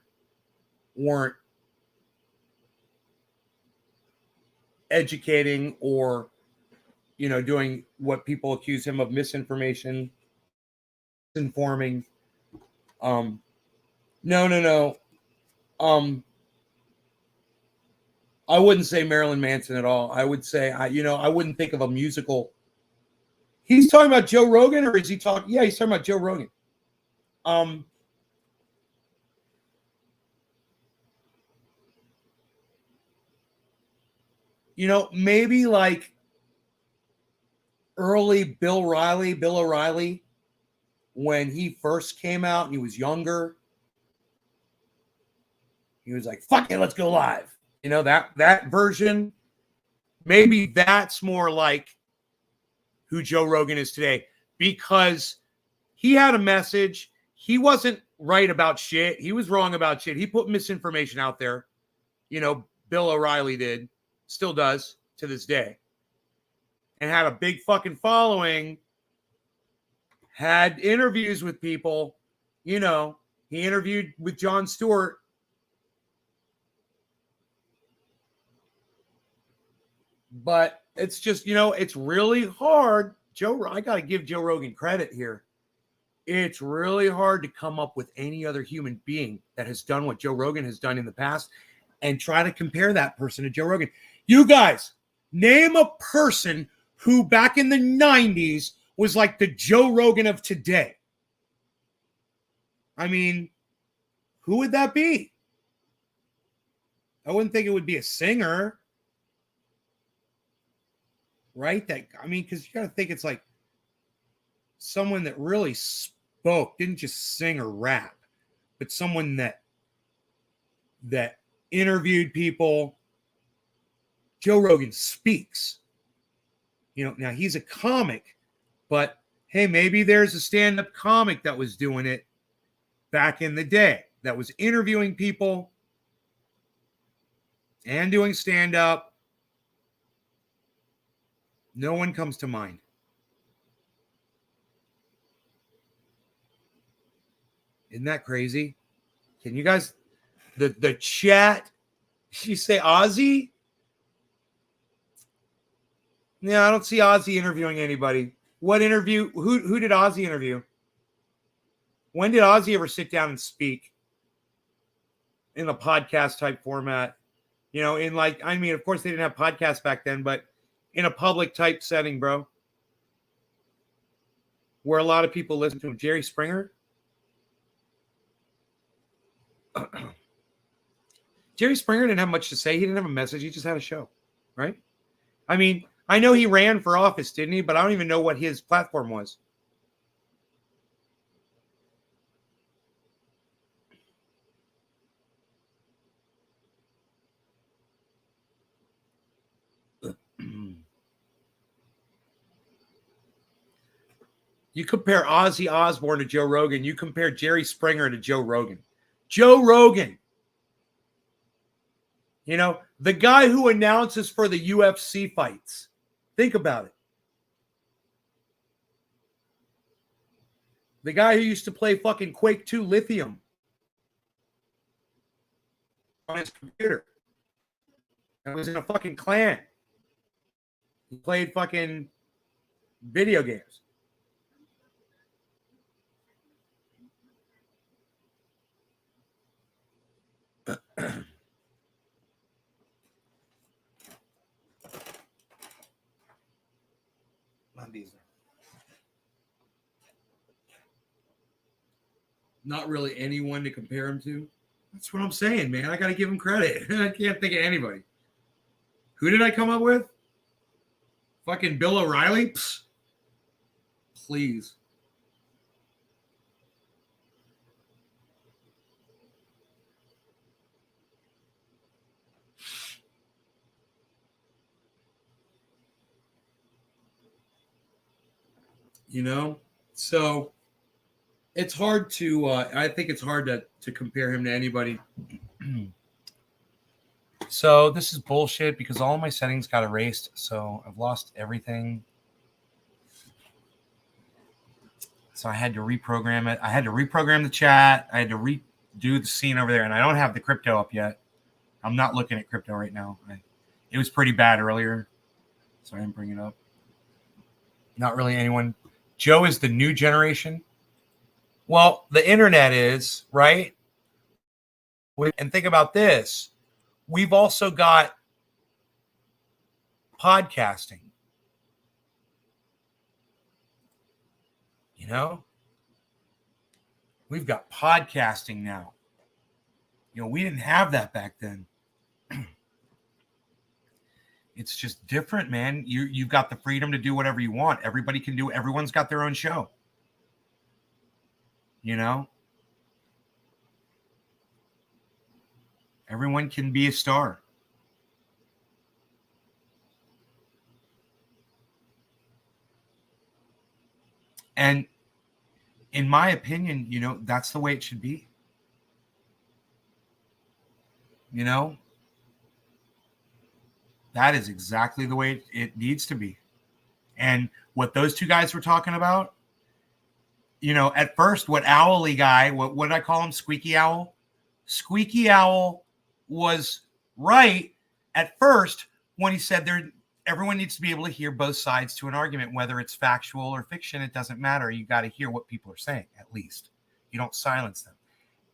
educating or, doing what people accuse him of misinformation, informing. No. I wouldn't say Marilyn Manson at all. I would say, I wouldn't think of a musical. He's talking about Joe Rogan, or is he talking? Yeah, he's talking about Joe Rogan. Maybe like early Bill O'Reilly, when he first came out and he was younger. He was like, fuck it, let's go live. That version, maybe that's more like who Joe Rogan is today, because he had a message. He wasn't right about shit. He was wrong about shit. He put misinformation out there. Bill O'Reilly did, still does to this day, and had a big fucking following, had interviews with people. He interviewed with Jon Stewart. But it's just, it's really hard. I got to give Joe Rogan credit here. It's really hard to come up with any other human being that has done what Joe Rogan has done in the past and try to compare that person to Joe Rogan. You guys, name a person who back in the 90s was like the Joe Rogan of today. I mean, who would that be? I wouldn't think it would be a singer. Right? Because you got to think it's like someone that really spoke, didn't just sing or rap, but someone that interviewed people. Joe Rogan speaks. Now he's a comic, but hey, maybe there's a stand-up comic that was doing it back in the day, that was interviewing people and doing stand-up. No one comes to mind. Isn't that crazy? Can you guys, the chat, you say Ozzy? Yeah, I don't see Ozzy interviewing anybody. What interview? Who did Ozzy interview? When did Ozzy ever sit down and speak in a podcast type format? Of course they didn't have podcasts back then, but in a public type setting, bro, where a lot of people listen to him. Jerry Springer. Jerry Springer didn't have much to say. He didn't have a message. He just had a show, right? I know he ran for office, didn't he? But I don't even know what his platform was. You compare Ozzy Osbourne to Joe Rogan. You compare Jerry Springer to Joe Rogan. Joe Rogan. The guy who announces for the UFC fights. Think about it. The guy who used to play fucking Quake 2 Lithium on his computer. That was in a fucking clan. He played fucking video games. Not really anyone to compare him to. That's what I'm saying, man. I got to give him credit. I can't think of anybody. Who did I come up with? Fucking Bill O'Reilly? Psst. Please. You know? So it's hard to, I think it's hard to compare him to anybody. So this is bullshit because all of my settings got erased. So I've lost everything. So I had to reprogram it. I had to reprogram the chat. I had to redo the scene over there. And I don't have the crypto up yet. I'm not looking at crypto right now. It was pretty bad earlier. So I didn't bring it up. Not really anyone. Joe is the new generation. Well, the internet is, right? And think about this. We've also got podcasting. You know? We've got podcasting now. You know, we didn't have that back then. It's just different, man. You've got the freedom to do whatever you want. Everybody can do. Everyone's got their own show. You know? Everyone can be a star. And in my opinion, you know, that's the way it should be. You know? That is exactly the way it needs to be. And what those two guys were talking about, you know, at first, what Owly guy, what did I call him? Squeaky Owl? Squeaky Owl was right at first when he said everyone needs to be able to hear both sides to an argument, whether it's factual or fiction. It doesn't matter. You got to hear what people are saying, at least. You don't silence them.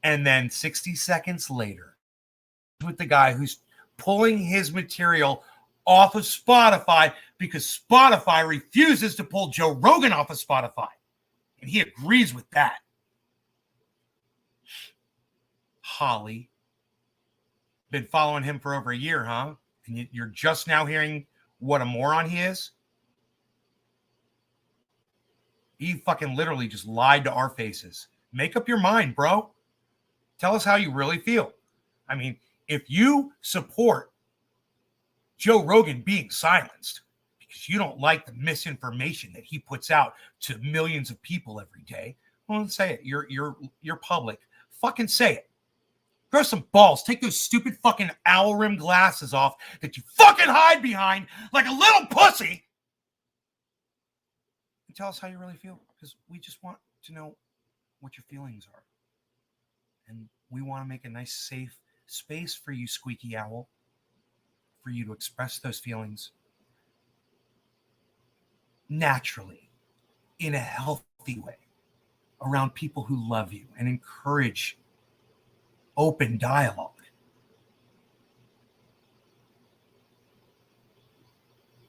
And then 60 seconds later, with the guy who's pulling his material off of Spotify because Spotify refuses to pull Joe Rogan off of Spotify. And he agrees with that. Holly. Been following him for over a year, huh? And you're just now hearing what a moron he is? He fucking literally just lied to our faces. Make up your mind, bro. Tell us how you really feel. I mean, if you support Joe Rogan being silenced because you don't like the misinformation that he puts out to millions of people every day, well, say it. You're public. Fucking say it. Grow some balls. Take those stupid fucking owl rim glasses off that you fucking hide behind like a little pussy. And tell us how you really feel, because we just want to know what your feelings are. And we want to make a nice, safe space for you, Squeaky Owl, for you to express those feelings naturally, in a healthy way, around people who love you and encourage open dialogue.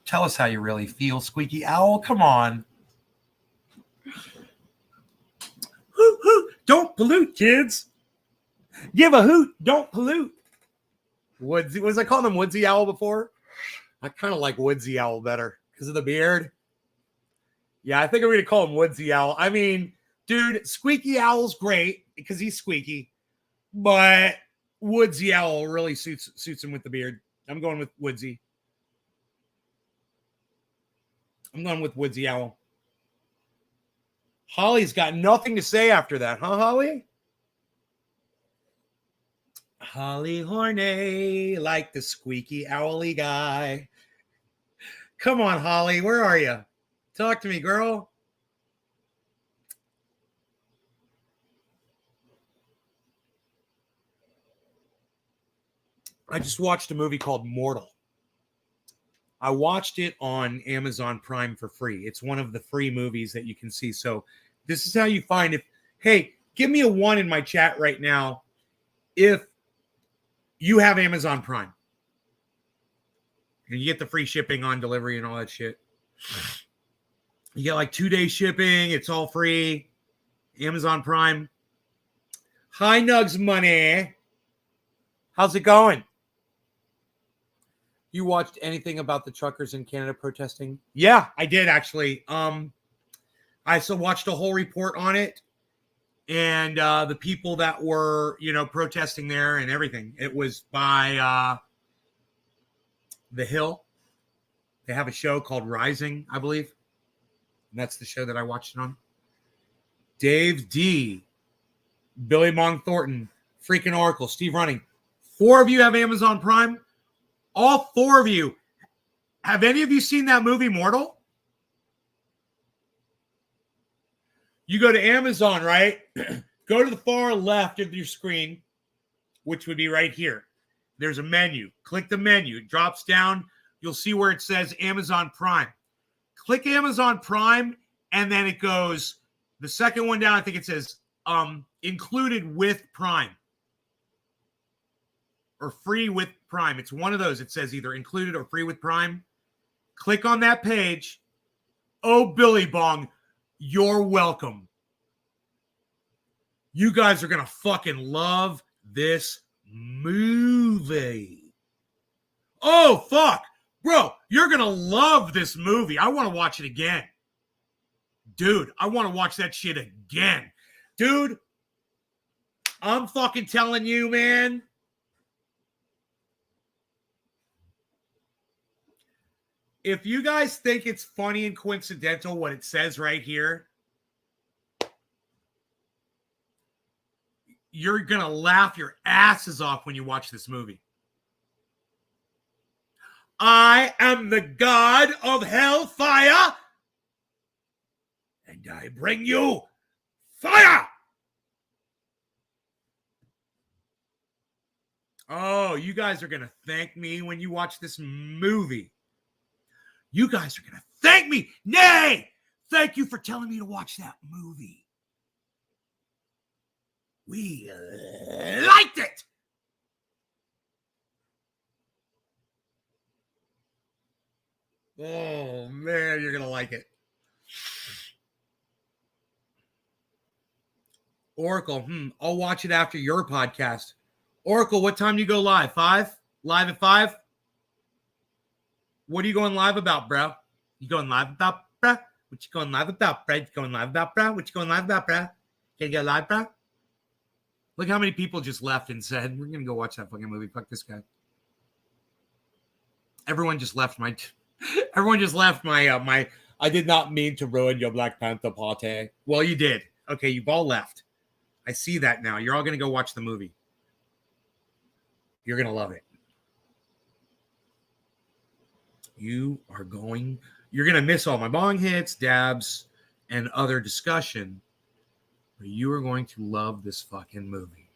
Tell us how you really feel, Squeaky Owl. Come on. Hoot, hoot. Don't pollute, kids. Give a hoot. Don't pollute. Woodsy, was I calling him Woodsy Owl before? I kind of like Woodsy Owl better because of the beard. Yeah, I think I'm going to call him Woodsy Owl. I mean, dude, Squeaky Owl's great because he's squeaky, but Woodsy Owl really suits him with the beard. I'm going with Woodsy. I'm going with Woodsy Owl. Holly's got nothing to say after that, huh, Holly? Holly Horney, like the squeaky owly guy. Come on, Holly, where are you? Talk to me, girl. I just watched a movie called Mortal. I watched it on Amazon Prime for free. It's one of the free movies that you can see. So this is how you find if, hey, give me a 1 in my chat right now if you have Amazon Prime. And you get the free shipping on delivery and all that shit. You get like 2-day shipping. It's all free. Amazon Prime. Hi, Nugs Money. How's it going? You watched anything about the truckers in Canada protesting? Yeah, I did actually. I also watched a whole report on it and the people that were, protesting there and everything. It was by The Hill. They have a show called Rising, I believe. And that's the show that I watched it on. Dave D, Billy Mong Thornton, freaking Oracle, Steve Running. 4 of you have Amazon Prime. All 4 of you. Have any of you seen that movie, Mortal? You go to Amazon, right? Go to the far left of your screen, which would be right here. There's a menu. Click the menu. It drops down. You'll see where it says Amazon Prime. Click Amazon Prime, and then it goes, the second one down, I think it says included with Prime. Or free with Prime. It's one of those. It says either included or free with Prime. Click on that page. Oh, Billy Bong, you're welcome. You guys are going to fucking love this movie. Oh, fuck. Bro, you're going to love this movie. I want to watch it again. Dude, I want to watch that shit again. Dude, I'm fucking telling you, man. If you guys think it's funny and coincidental what it says right here, you're going to laugh your asses off when you watch this movie. I am the god of hellfire, and I bring you fire. Oh, you guys are going to thank me when you watch this movie. You guys are going to thank me. Nay, thank you for telling me to watch that movie. We liked it. Oh, man, you're going to like it. Oracle, I'll watch it after your podcast. Oracle, what time do you go live? 5? Live at 5? What are you going live about, bro? You going live about, bro? What you going live about, bro? You going live about, bro? What you going live about, bro? Can you go live, bro? Look how many people just left and said, we're going to go watch that fucking movie. Fuck this guy. Everyone just left my I did not mean to ruin your Black Panther party. Well, you did. Okay, you've all left. I see that now. You're all going to go watch the movie. You're going to love it. You're going to miss all my bong hits, dabs, and other discussion. But you are going to love this fucking movie.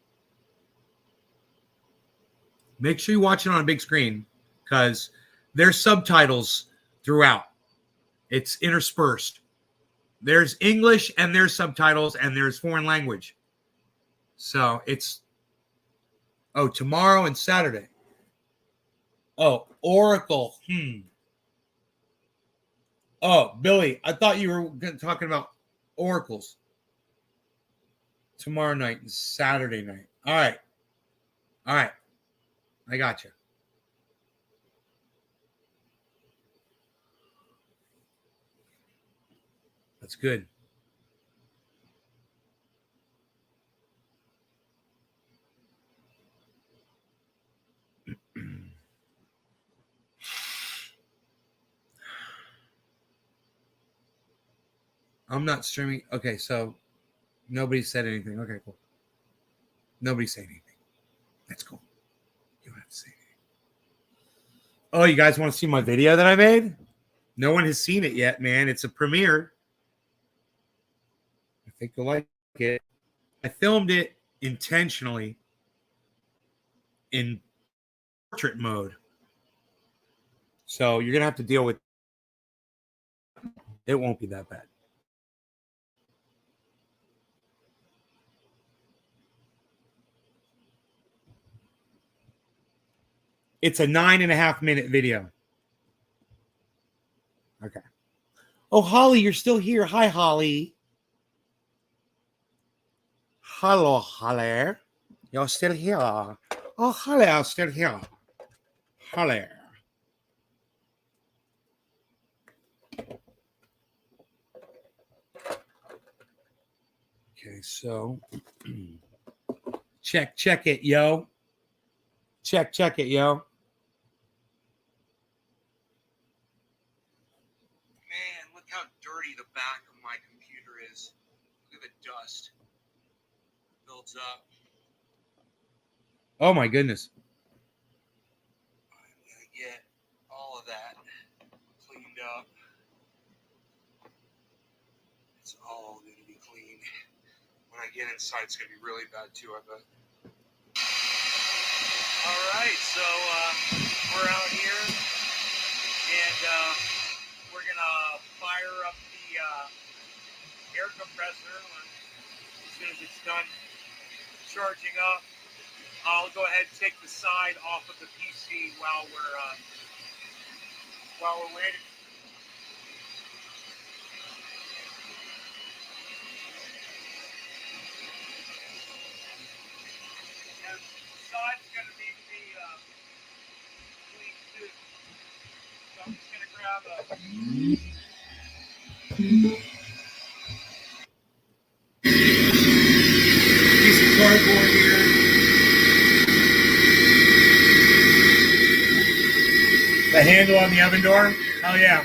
Make sure you watch it on a big screen because there's subtitles throughout. It's interspersed. There's English and there's subtitles and there's foreign language. So it's, tomorrow and Saturday. Oh, Oracle. Oh, Billy, I thought you were talking about oracles. Tomorrow night and Saturday night. All right. I got you. That's good. I'm not streaming. Okay, so nobody said anything. Okay, cool. Nobody said anything. That's cool. You don't have to say anything. Oh, you guys want to see my video that I made? No one has seen it yet, man. It's a premiere. I think you'll like it. I filmed it intentionally in portrait mode. So you're gonna have to deal with. It won't be that bad. It's a 9.5 minute video. Okay. Oh, Holly, you're still here. Hi, Holly. Hello, Holly. You're still here. Oh, Holly, I'm still here. Holly. Okay, so check it, yo. Check it, yo. Man, look how dirty the back of my computer is. Look at the dust. Builds up. Oh my goodness. I'm gonna get all of that cleaned up. It's all gonna be clean. When I get inside, it's gonna be really bad too, I bet. All right, so we're out here, and we're gonna fire up the air compressor as soon as it's done charging up. I'll go ahead and take the side off of the PC while we're waiting. And the side's gonna need to be clean too. So I'm just gonna grab a piece of cardboard here. The handle on the oven door? Oh yeah.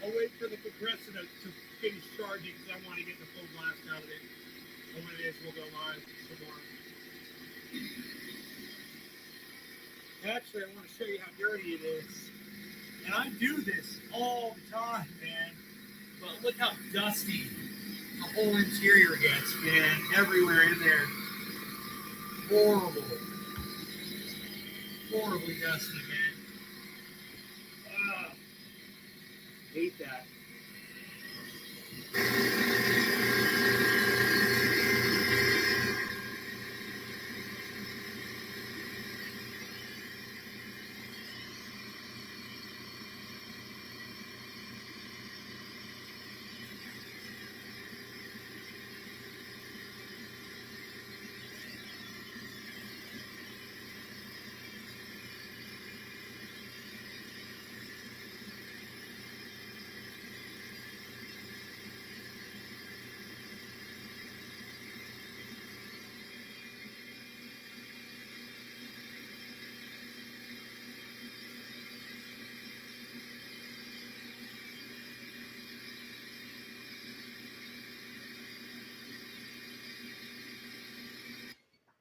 I'll wait for the compressor to finish charging because I want to get the full blast out of it. And when it is, we'll go live some more. Actually, I want to show you how dirty it is. And I do this all the time, man. But look how dusty the whole interior gets, man. Everywhere in there. Horrible. Horribly dusty, man. Hate that.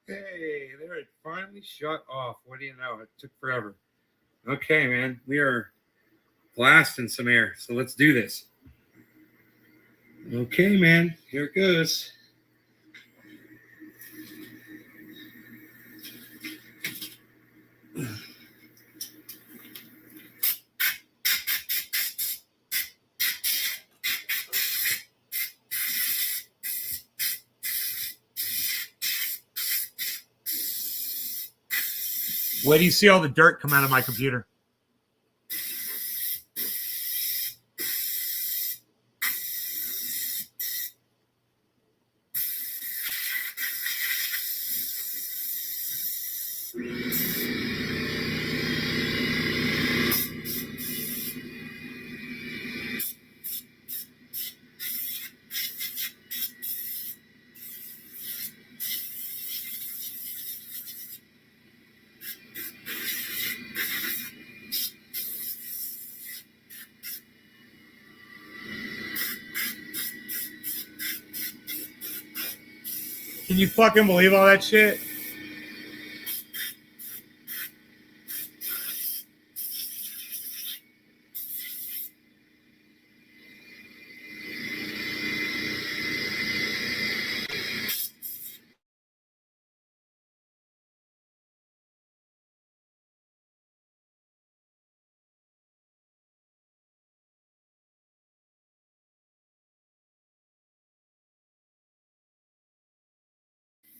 Hey, there it finally shut off. What do you know? It took forever. Okay, man. We are blasting some air. So let's do this. Okay, man. Here it goes. Wait do you see all the dirt come out of my computer? Can you fucking believe all that shit?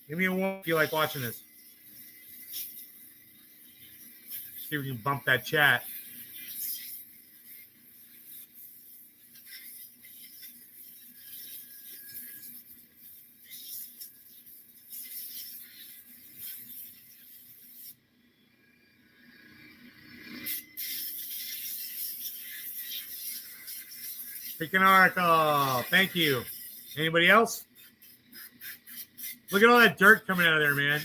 Give me a one if you like watching this. See if we can bump that chat. Freaking Oracle. Thank you. Anybody else? Look at all that dirt coming out of there, man.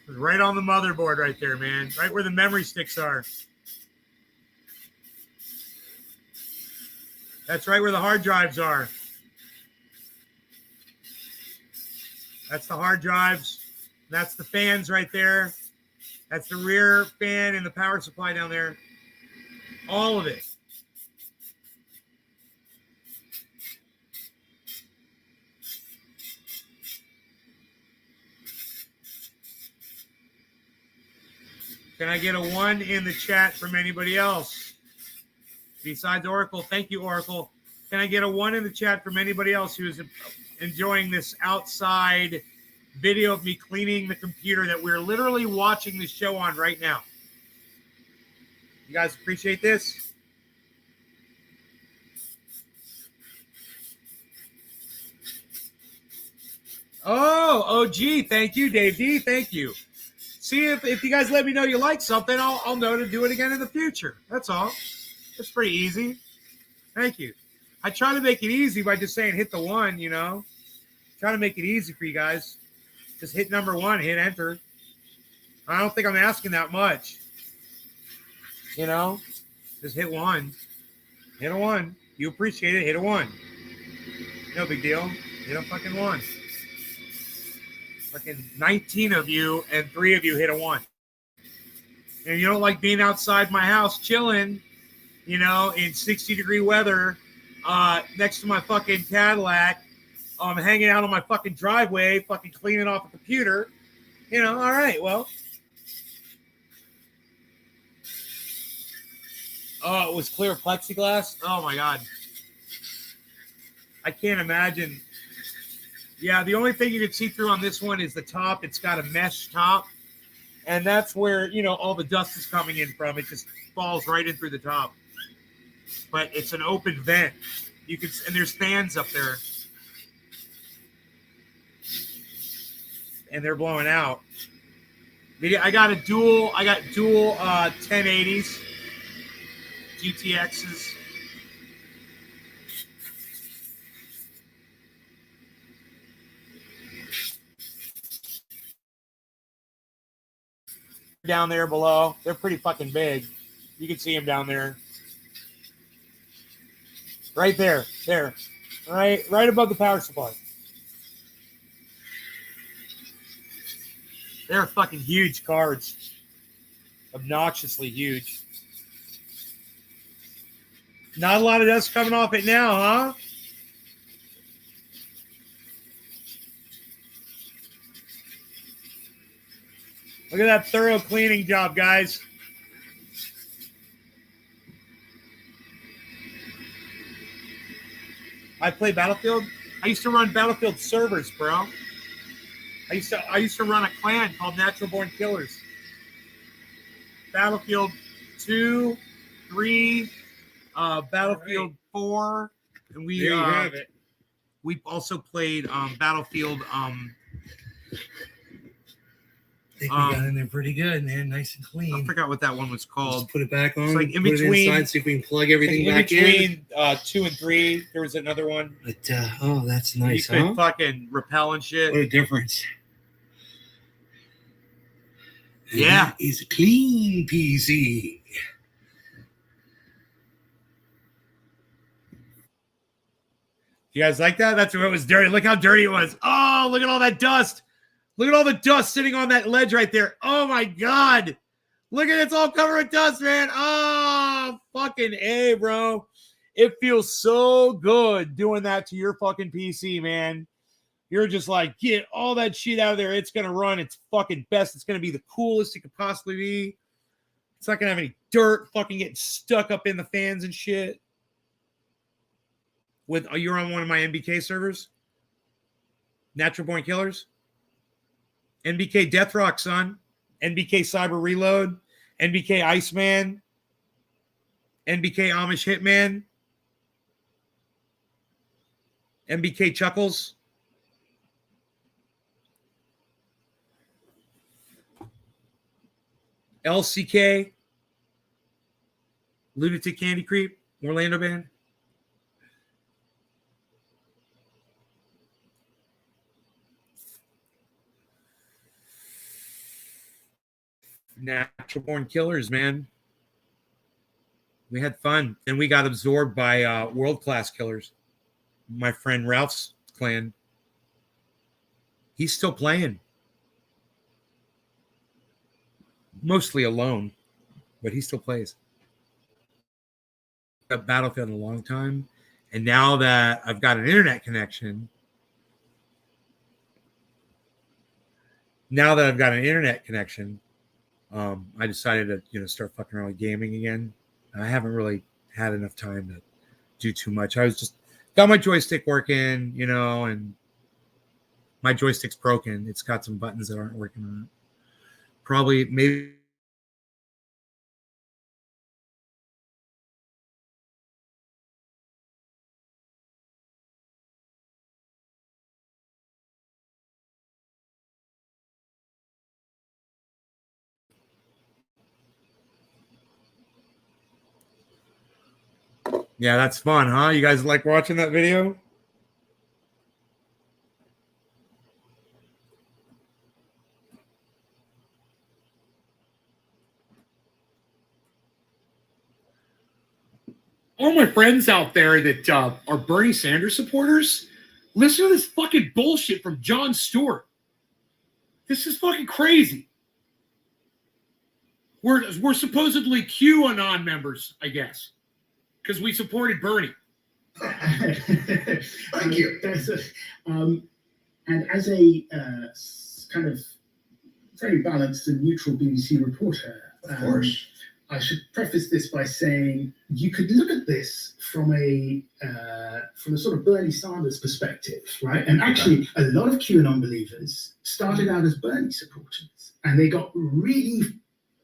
Right on the motherboard right there, man. Right where the memory sticks are. That's right where the hard drives are. That's the hard drives. That's the fans right there. That's the rear fan and the power supply down there. All of it. Can I get a 1 in the chat from anybody else? Besides Oracle. Thank you, Oracle. Can I get a 1 in the chat from anybody else who is enjoying this outside video of me cleaning the computer that we're literally watching the show on right now? You guys appreciate this? Oh, gee, thank you, Dave D. Thank you. See, if you guys let me know you like something, I'll know to do it again in the future. That's all. It's pretty easy. Thank you. I try to make it easy by just saying hit the 1, you know. Try to make it easy for you guys. Just hit number 1, hit enter. I don't think I'm asking that much. You know, just hit 1. Hit a 1. You appreciate it, hit a 1. No big deal. Hit a fucking 1. Fucking 19 of you and 3 of you hit a 1. And you don't like being outside my house chilling, you know, in 60-degree weather, next to my fucking Cadillac, hanging out on my fucking driveway, fucking cleaning off a computer. You know, all right, well. Oh, it was clear plexiglass? Oh, my God. I can't imagine. Yeah, the only thing you can see through on this one is the top. It's got a mesh top. And that's where, you know, all the dust is coming in from. It just falls right in through the top. But it's an open vent. You can, and there's fans up there. And they're blowing out. I got dual 1080s, GTXs. Down there below. They're pretty fucking big. You can see them down there. Right there. There. Right above the power supply. They're fucking huge cards. Obnoxiously huge. Not a lot of dust coming off it now, huh? Look at that thorough cleaning job, guys. I play Battlefield. I used to run Battlefield servers, bro. I used to run a clan called Natural Born Killers. Battlefield 2, 3, Battlefield 4, and we there you have it. We also played Battlefield. I think we got in there pretty good, man. Nice and clean. I forgot what that one was called. Just put it back on. It's like in put between. it inside, see if we can plug everything in back between 2 and 3, there was another one. But oh, that's nice, You could huh? fucking rappel and shit. What a difference. And Yeah. that is a clean PC. You guys like that? That's where it was dirty. Look how dirty it was. Oh, look at all that dust. Look at all the dust sitting on that ledge right there. Oh my God. Look at it. It's all covered with dust, man. Oh, fucking A, bro. It feels so good doing that to your fucking PC, man. You're just like, get all that shit out of there. It's going to run its fucking best. It's going to be the coolest it could possibly be. It's not going to have any dirt fucking getting stuck up in the fans and shit. You're on one of my NBK servers? Natural Born Killers? NBK Deathrock, son. NBK Cyber Reload. NBK Iceman. NBK Amish Hitman. NBK Chuckles. LCK. Lunatic Candy Creep. Orlando Band. Natural Born Killers, man. We had fun. And we got absorbed by world-class killers. My friend Ralph's clan. He's still playing. Mostly alone, but he still plays. I've got Battlefield in a long time. And now that I've got an internet connection, I decided to, start fucking around with gaming again. I haven't really had enough time to do too much. I was just got my joystick working, and my joystick's broken. It's got some buttons that aren't working on it. Probably, maybe. Yeah, that's fun, huh? You guys like watching that video? All my friends out there that are Bernie Sanders supporters, listen to this fucking bullshit from Jon Stewart. This is fucking crazy. We're supposedly QAnon members, I guess, because we supported Bernie. Thank you. And as a kind of very balanced and neutral BBC reporter, of course, I should preface this by saying you could look at this from a sort of Bernie Sanders perspective, right? And actually, a lot of QAnon believers started out as Bernie supporters, and they got really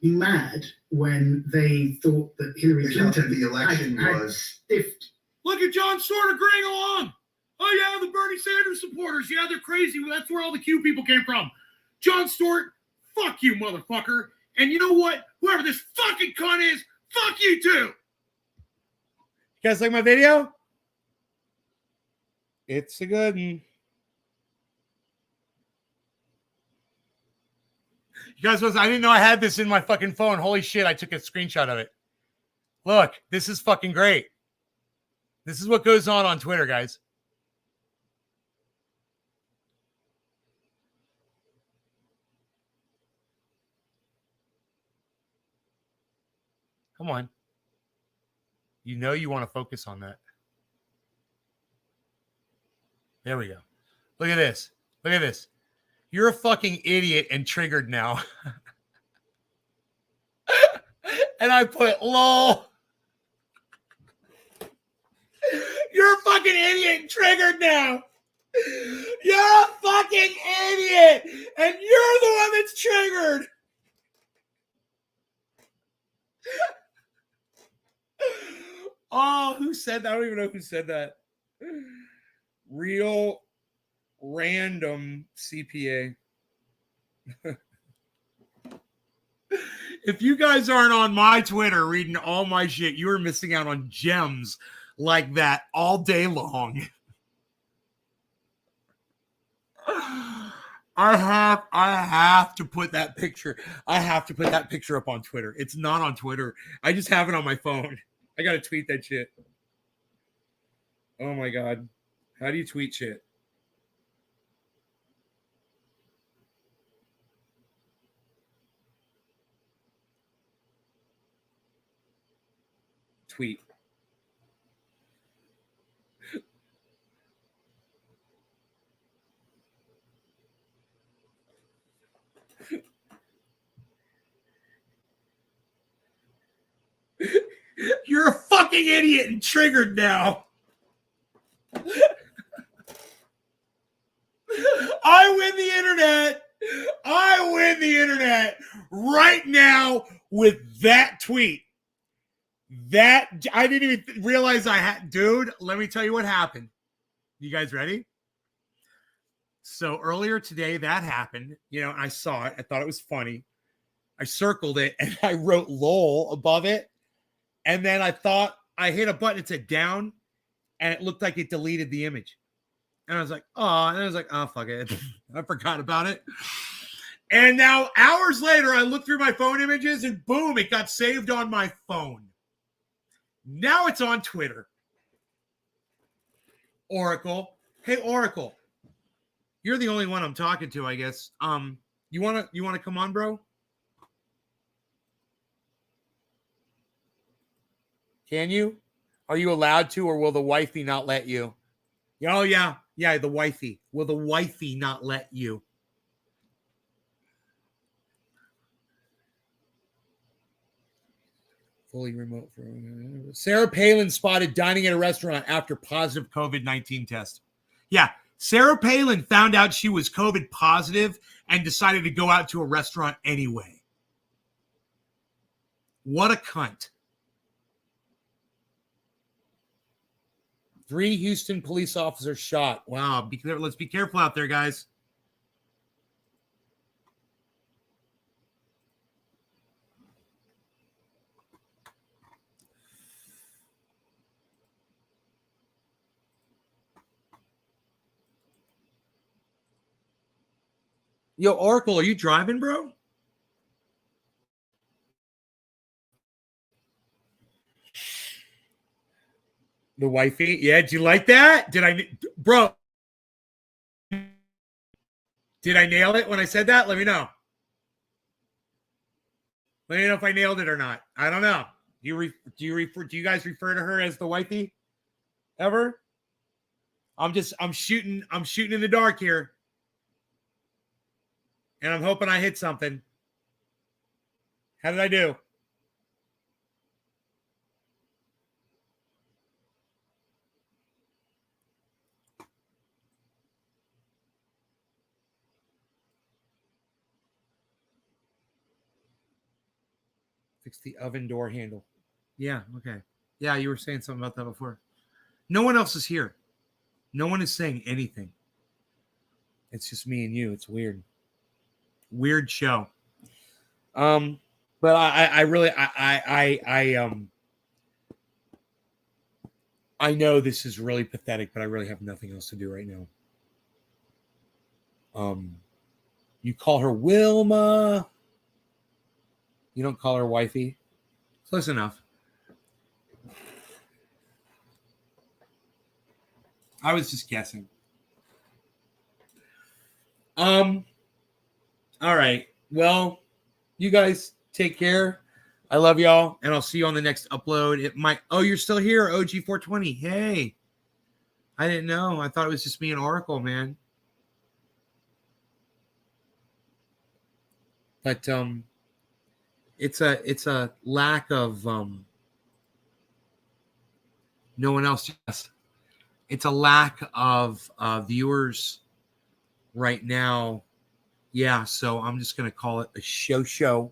mad when they thought that Hillary Clinton the election was stiffed. Look at Jon Stewart agreeing along. Oh yeah, the Bernie Sanders supporters. Yeah, they're crazy. That's where all the Q people came from. Jon Stewart, fuck you, motherfucker. And you know what? Whoever this fucking cunt is, fuck you too. You guys like my video? It's a good one. You guys, I didn't know I had this in my fucking phone. Holy shit, I took a screenshot of it. Look, this is fucking great. This is what goes on Twitter, guys. Come on. You know you want to focus on that. There we go. Look at this. Look at this. You're a fucking idiot and triggered now. And I put lol. You're a fucking idiot and triggered now. You're a fucking idiot. And you're the one that's triggered. Oh, who said that? I don't even know who said that. Real random CPA. If you guys aren't on my Twitter reading all my shit, you are missing out on gems like that all day long. I have to put that picture. I have to put that picture up on Twitter. It's not on Twitter. I just have it on my phone. I gotta tweet that shit. Oh my god. How do you tweet shit? Tweet. You're a fucking idiot and triggered now. I win the internet. I win the internet right now with that tweet. That I didn't even realize I had. Dude, let me tell you what happened. You guys ready? So earlier today, that happened. You know, I saw it. I thought it was funny. I circled it and I wrote LOL above it. And then I thought I hit a button. It said down, and it looked like it deleted the image. And I was like, oh, fuck it. I forgot about it. And now, hours later, I looked through my phone images, and boom, it got saved on my phone. Now it's on Twitter. Oracle. Hey, Oracle. You're the only one I'm talking to, I guess. You wanna come on, bro? Can you? Are you allowed to, or will the wifey not let you? Oh, yeah. Yeah, the wifey. Will the wifey not let you? Fully remote. Sarah Palin spotted dining at a restaurant after positive COVID-19 test. Yeah, Sarah Palin found out she was COVID positive and decided to go out to a restaurant anyway. What a cunt. 3 Houston police officers shot. Wow. Let's be careful out there, guys. Yo, Oracle, are you driving, bro? The wifey? Yeah, did you like that? Bro, did I nail it when I said that? Let me know. Let me know if I nailed it or not. I don't know. Do you guys refer to her as the wifey ever? I'm shooting in the dark here. And I'm hoping I hit something. How did I do? Fix the oven door handle. Yeah, okay. Yeah, you were saying something about that before. No one else is here. No one is saying anything. It's just me and you. It's weird. Weird show. But I know this is really pathetic, but I really have nothing else to do right now. You call her Wilma. You don't call her wifey. Close enough. I was just guessing. All right. Well, you guys take care. I love y'all, and I'll see you on the next upload. Oh, you're still here, OG420. Hey. I didn't know. I thought it was just me and Oracle, man. But it's a lack of no one else. It's a lack of viewers right now. Yeah, so I'm just gonna call it a show.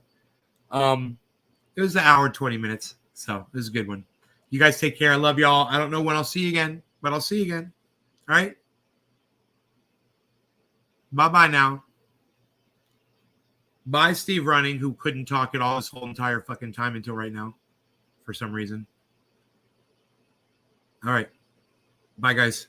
It was an hour and 20 minutes, so it was a good one. You guys take care. I love y'all. I don't know when I'll see you again, but I'll see you again. All right. Bye now. Bye, Steve Running, who couldn't talk at all this whole entire fucking time until right now for some reason. All right. Bye, guys.